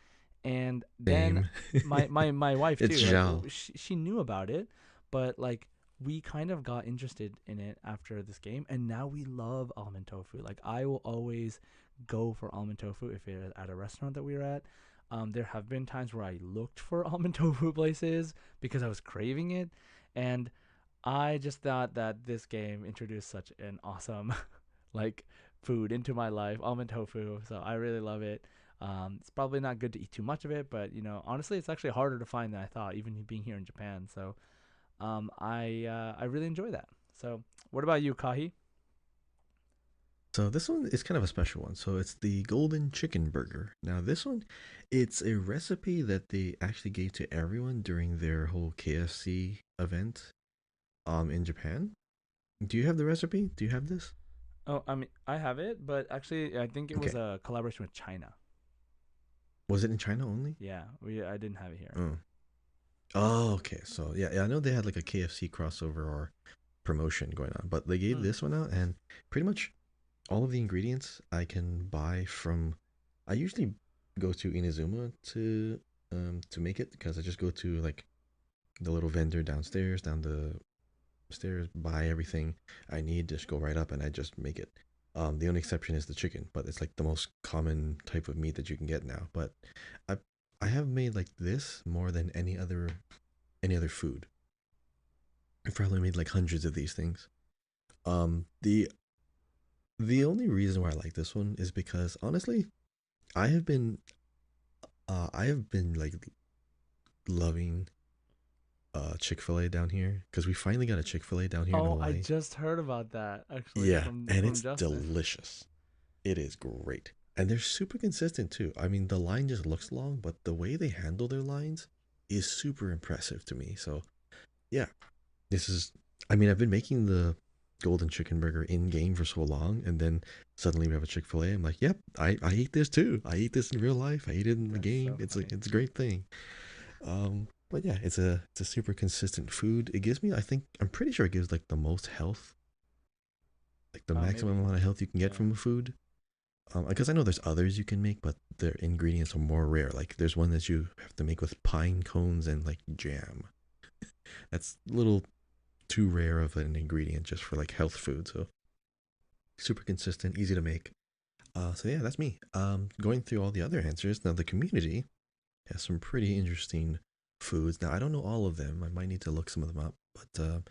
and then Same. my wife It's too, like Zhao. she knew about it, but like we kind of got interested in it after this game, and now we love almond tofu. Like I will always go for almond tofu if it's at a restaurant that we were at. There have been times where I looked for almond tofu places because I was craving it, and I just thought that this game introduced such an awesome like food into my life, almond tofu. So I really love it. It's probably not good to eat too much of it, but honestly, it's actually harder to find than I thought, even being here in Japan. So I really enjoy that. So what about you, Kahi? So this one is kind of a special one. So it's the golden chicken burger. Now this one, it's a recipe that they actually gave to everyone during their whole KFC event in Japan. Do you have the recipe? Do you have this? Oh, I mean, I have it, but actually, I think it was Okay. a collaboration with China. Was it in China only? Yeah, I didn't have it here. Oh. Oh, okay. So yeah, I know they had like a KFC crossover or promotion going on, but they gave Mm. this one out, and pretty much all of the ingredients I can buy from. I usually go to Inazuma to make it because I just go to like the little vendor downstairs, down the stairs, buy everything I need, just go right up and I just make it. The only exception is the chicken, but it's like the most common type of meat that you can get now. But I I have made like this more than any other food. I've probably made like hundreds of these things. The only reason why I like this one is because honestly, I have been like loving Chick-fil-A down here because we finally got a Chick-fil-A down here in Oh, I Hawaii. just heard about that actually Yeah, and from it's Justin. delicious. It is great. And they're super consistent too. I mean, the line just looks long, but the way they handle their lines is super impressive to me. So, yeah, this is, I mean, I've been making the golden chicken burger in game for so long, and then suddenly we have a Chick-fil-A. I'm like, yep, I eat this too. I eat this in real life. I eat it in the That's game. so funny. It's a great thing. But yeah, it's a super consistent food. It gives me, I think, I'm pretty sure it gives like the most health, like the maximum Maybe. amount of health you can get Yeah. from a food. Because I know there's others you can make, but their ingredients are more rare. Like there's one that you have to make with pine cones and like jam. That's a little too rare of an ingredient just for like health food. So super consistent, easy to make. So yeah, that's me. Going through all the other answers. Now the community has some pretty interesting foods. Now I don't know all of them. I might need to look some of them up. But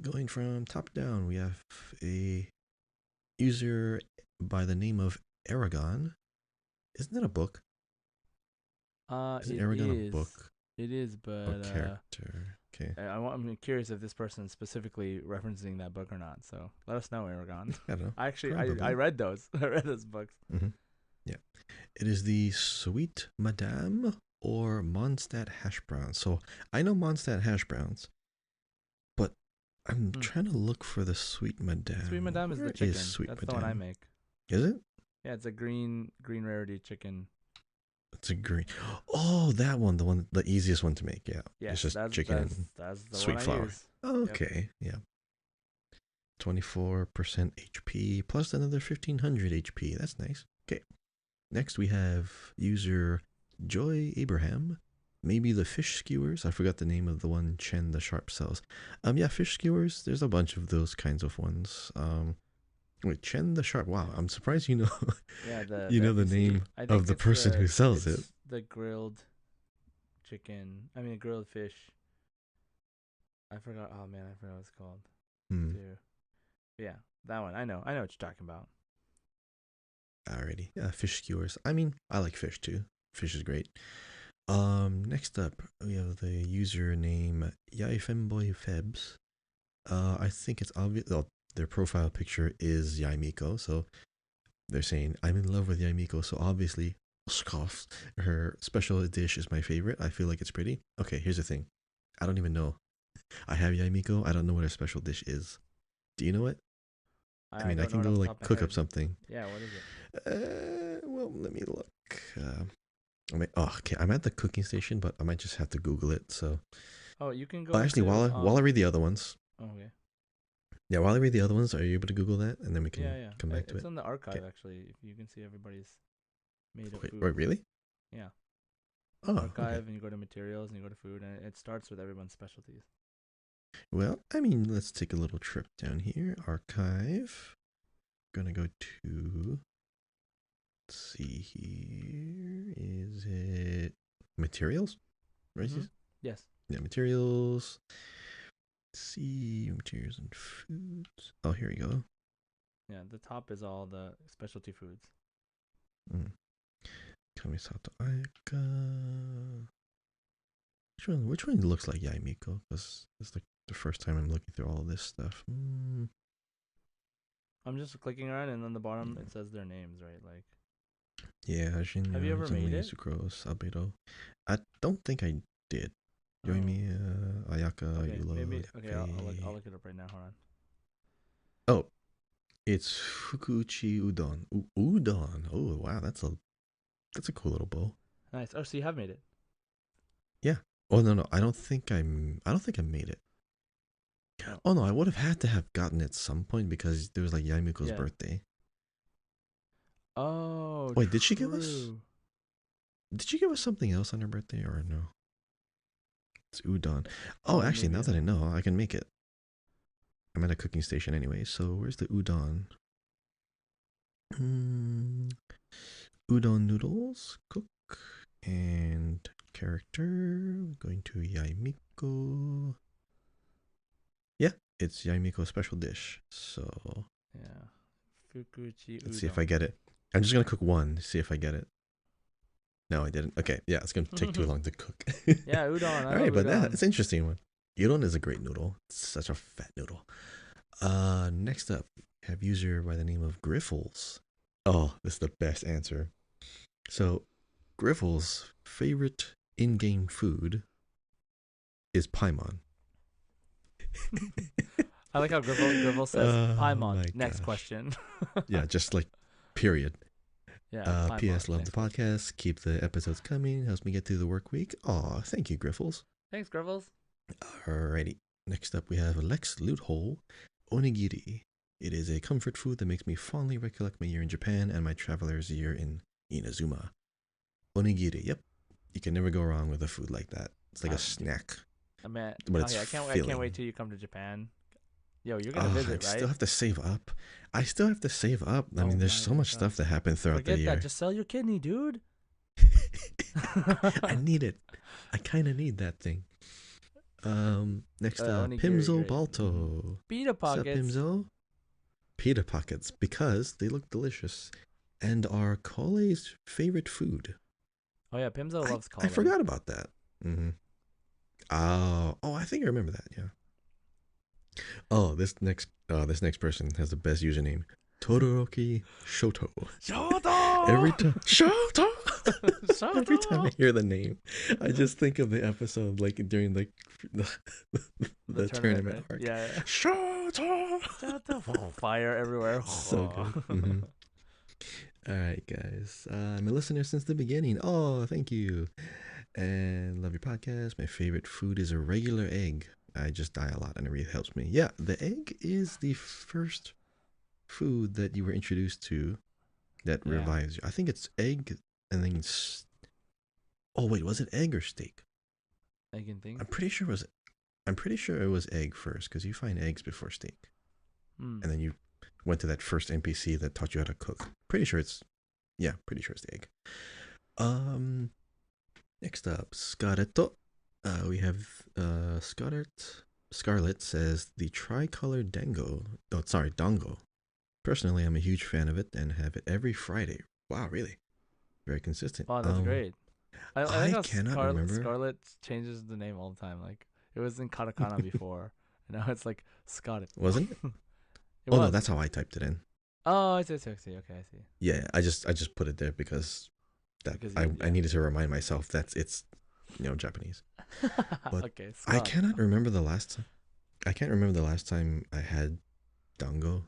going from top down, we have a user by the name of Aragon. Isn't that a book? Isn't It Aragon a is. book It is, or but character? Okay. I'm curious if this person is specifically referencing that book or not. So let us know, Aragon. I don't know. I Probably. read those. I read those books. Hmm. Yeah. It is the Sweet Madame or Mondstadt hash browns. So I know Mondstadt hash browns, but I'm Hmm. trying to look for the Sweet Madame. Sweet Madame is Where the is chicken. Sweet That's the one I Madame? make. Is it? Yeah, it's a green rarity chicken. It's a green. Oh, that one, the easiest one to make. Yeah, it's Yes, just chicken and that's the one sweet I flour. use. Yep. Okay, yeah. 24% HP plus another 1500 HP. That's nice. Okay. Next we have user Joy Abraham. Maybe the fish skewers. I forgot the name of the one Chen the Sharp sells. Yeah, fish skewers. There's a bunch of those kinds of ones. Wait, Chen the Sharp. Wow, I'm surprised you know Yeah, you the know the NPC. name I of think the person who sells it. it's the grilled chicken. I mean, grilled fish. I forgot. Oh man, I forgot what it's called Hmm. too. But yeah, that one. I know what you're talking about. Alrighty. Yeah, fish skewers. I mean, I like fish too. Fish is great. Next up we have the username YaiFemboyFebs. I think it's obvious. Oh, their profile picture is Yaimiko, so they're saying I'm in love with Yaimiko. So obviously, scoffs. Her special dish is my favorite. I feel like it's pretty. Okay, here's the thing. I don't even know. I have Yaimiko. I don't know what her special dish is. Do you know it? I I mean, I don't know can it go off the like top of my cook up head. something. Yeah, what is it? Well, let me look. Okay, I'm at the cooking station, but I might just have to Google it. So, Oh, you can go actually, into while I read the other ones, Okay. yeah, while I read the other ones, are you able to Google that, and then we Yeah, can yeah. come back to It's it? on the Okay. archive actually. If you can see everybody's made of Wait, food. really? Yeah. Oh, okay. Archive, and you go to materials and you go to food, and it starts with everyone's specialties. Well, I mean, let's take a little trip down here. Archive. Gonna go to. Let's see here. Is it materials? Right? Mhm. Yes. Yeah, materials. Let's see materials and foods. Oh, here we go. Yeah, the top is all the specialty foods. Mm. Kamisato Aika. Which one looks like Yaimiko? Because it's like the first time I'm looking through all of this stuff. I'm just clicking around, and on the bottom it says their names, right? Like, Yeah, have you Shinya, ever made Izumi, it? Sucrose, Albedo. I don't think I did. Oh, Yoimiya, Ayaka, okay. Yulo, Maybe. Okay, I'll Yappei. look it up right now. Hold on. Oh, it's Fukuchi Udon. Udon. Oh wow, that's a cool little bowl. Nice. Oh, so you have made it. Yeah. Oh no, I don't think I made it. Oh, Oh no, I would have had to have gotten it at some point because there was like Yaimiko's yeah. birthday. Oh, Wait, did she give us? true. Did she give us something else on her birthday or no? It's udon. Oh, Oh, actually, maybe. now I that I don't know. know, I can make it. I'm at a cooking station anyway. So where's the udon? Mm, udon noodles. Cook and character. Going to Yaimiko. Yeah, it's Yaimiko's special dish. So Yeah. Fukuchi let's see if udon. I get it. I'm just gonna cook one. See if I get it. No, I didn't. Okay, yeah, it's gonna take too long to cook. Yeah, udon. I All right, love but udon. that's an interesting one. Udon is a great noodle. It's such a fat noodle. Next up, we have user by the name of Griffles. Oh, this is the best answer. So, Griffles' favorite in-game food is Paimon. I like how Gribble says Oh Paimon. my Next gosh. question. Yeah, just like period. Yeah, Paimon. P.S. Love the Next question. podcast. Keep the episodes coming. Helps me get through the work week. Aw, thank you, Griffles. Thanks, Gribbles. Alrighty. Next up, we have Lex Loothole Onigiri. It is a comfort food that makes me fondly recollect my year in Japan and my traveler's year in Inazuma. Onigiri. Yep. You can never go wrong with a food like that. It's like a snack, I mean, but oh it's yeah, I can't filling. wait till you come to Japan. Yo, you're gonna visit, I right? still have to save up. I Oh mean, there's my so much stuff gosh. that happened throughout the Forget year. that. Just sell your kidney, dude. I need it. I kind of need that thing. Next up, onigiri, Pimzo great. Balto. Pita What's up, pockets. Pimzo? Pita pockets, because they look delicious and are Kole's favorite food. Oh yeah, Pimzo loves I Kale. forgot about that. Mm-hmm. Oh, I think I remember that. Yeah. Oh, this next person has the best username. Todoroki Shoto. Shoto. Every time Shoto. Shoto. Every time I hear the name, I just think of the episode like during like the tournament right? arc. Yeah. Shoto. Shoto. Oh, fire everywhere. So good. Mm-hmm. All right, guys. I'm a listener since the beginning. Oh, thank you. And love your podcast. My favorite food is a regular egg. I just die a lot and it really helps me. Yeah, the egg is the first food that you were introduced to that Yeah. revives you. I think it's egg and then oh wait, was it egg or steak? Egg and things. I'm pretty sure it was egg first because you find eggs before steak. And then you went to that first NPC that taught you how to cook. Pretty sure it's the egg. Next up, Scarletto. We have Scarlet says the tricolor dango. Personally, I'm a huge fan of it and have it every Friday. Wow, really? Very consistent. Wow, that's great. I like how cannot remember. Scarlet changes the name all the time. Like it was in katakana before, and now it's like Scarlet. Wasn't it? It was. No, that's how I typed it in. Oh, I see. Okay, I see. Yeah, I just put it there because I needed to remind myself that it's Japanese. But okay. I cannot remember the last time. I can't remember the last time I had dango.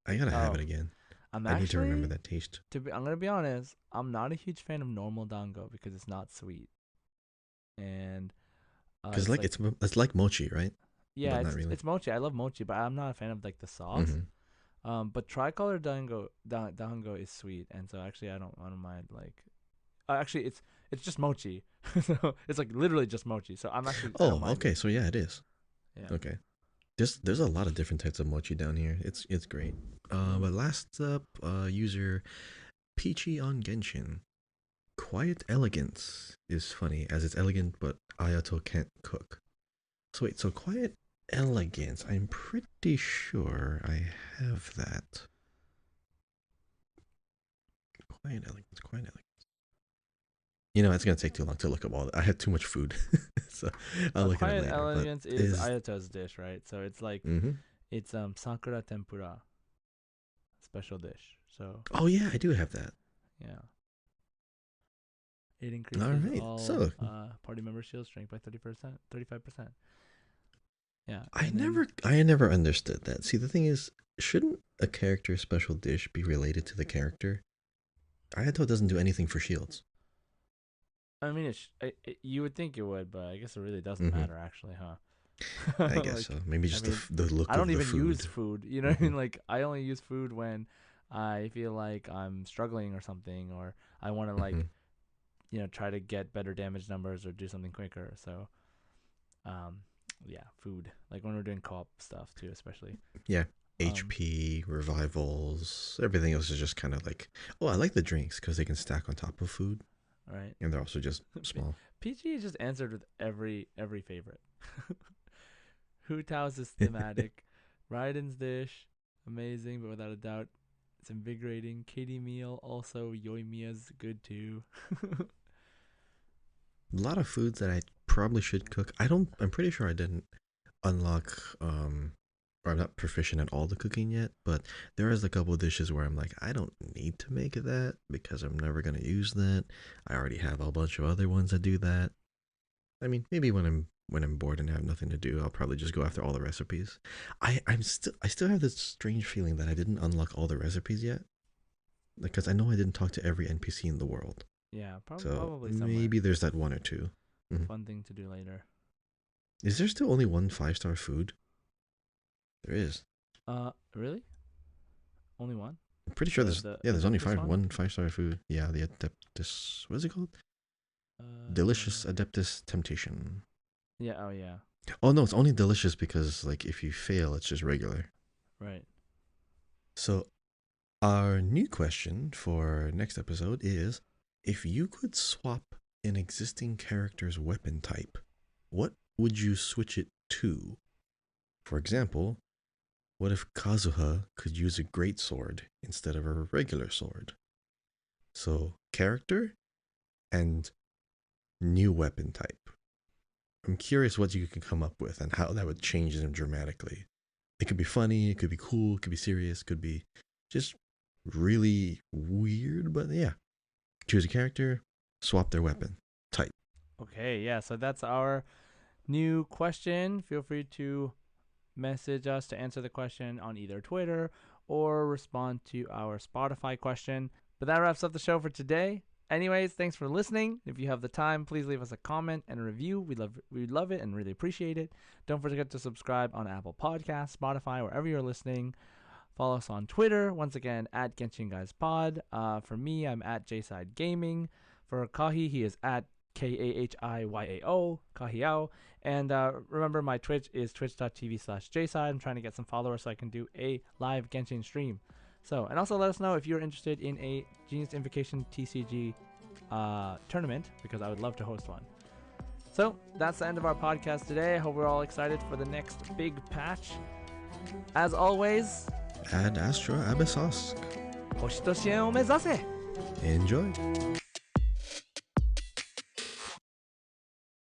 I gotta have it again. I need to remember that taste. I'm gonna be honest. I'm not a huge fan of normal dango because it's not sweet, and because it's like mochi, right? Yeah, not really. it's mochi. I love mochi, but I'm not a fan of like the sauce. But tricolor dango is sweet, and so actually I don't mind like. Actually, it's just mochi, so it's like literally just mochi. So I'm actually. Oh, okay. So yeah, it is. Yeah. Okay. There's a lot of different types of mochi down here. It's great. But last up, user Peachy on Genshin. Quiet elegance is funny as it's elegant, but Ayato can't cook. So wait, so quiet elegance. I'm pretty sure I have that. Quiet elegance. It's gonna take too long to look up all that. I had too much food, so I'll look at it later. Quiet elegance is Ayato's dish, right? So it's like it's sakura tempura special dish. So oh yeah, I do have that. Yeah. It increases all party member shield strength by 35%. Yeah. I never understood that. See, the thing is, shouldn't a character's special dish be related to the character? Ayato doesn't do anything for shields. I mean, you would think it would, but I guess it really doesn't matter, actually, huh? I guess so. Maybe just the look of the food. I don't even use food. You know what I mean? Like, I only use food when I feel like I'm struggling or something, or I want to, like, try to get better damage numbers or do something quicker. So, yeah, food. Like, when we're doing co-op stuff, too, especially. Yeah. HP, revivals, everything else is just kind of like, I like the drinks because they can stack on top of food. Right. And they're also just small. PG just answered with every favorite. Hu Tao's is thematic. Raiden's dish, amazing, but without a doubt, It's invigorating. Katie meal also. Yoimiya's good too. A lot of foods that I probably should cook. I'm pretty sure I didn't unlock or I'm not proficient at all the cooking yet, but there is a couple of dishes where I'm like, I don't need to make that because I'm never gonna use that. I already have a bunch of other ones that do that. I mean, maybe when I'm bored and have nothing to do, I'll probably just go after all the recipes. I still have this strange feeling that I didn't unlock all the recipes yet, because I know I didn't talk to every NPC in the world. Yeah, So probably somewhere. maybe there's that one or two. Mhm. Fun thing to do later. Is there still only one 5-star food? There is. Really? Only one? I'm pretty sure there's only Adeptus one? one 5-star food. Yeah, the Adeptus. What is it called? Delicious Adeptus Temptation. Yeah. Oh yeah. Oh no, it's only delicious because like if you fail, it's just regular. Right. So our new question for next episode is: if you could swap an existing character's weapon type, what would you switch it to? For example, what if Kazuha could use a great sword instead of a regular sword? So, character and new weapon type. I'm curious what you can come up with and how that would change them dramatically. It could be funny, it could be cool, it could be serious, it could be just really weird, but yeah. Choose a character, swap their weapon type. Okay. Yeah. So that's our new question. Feel free to message us to answer the question on either Twitter or respond to our Spotify question. But that wraps up the show for today. Anyways, thanks for listening. If you have the time, please leave us a comment and a review. We'd love it and really appreciate it. Don't forget to subscribe on Apple Podcasts, Spotify, wherever you're listening. Follow us on Twitter, once again, at Genshin Guys Pod. For me, I'm at JSide Gaming. For Kahi, he is at KAHIYAO, Kahiao. And remember, my Twitch is twitch.tv/JSide. I'm trying to get some followers so I can do a live Genshin stream. So, and also let us know if you're interested in a Genius Invocation TCG tournament, because I would love to host one. So, that's the end of our podcast today. I hope we're all excited for the next big patch. As always, Ad Astra Abyssosk. Hoshito Shien o mezase! Enjoy.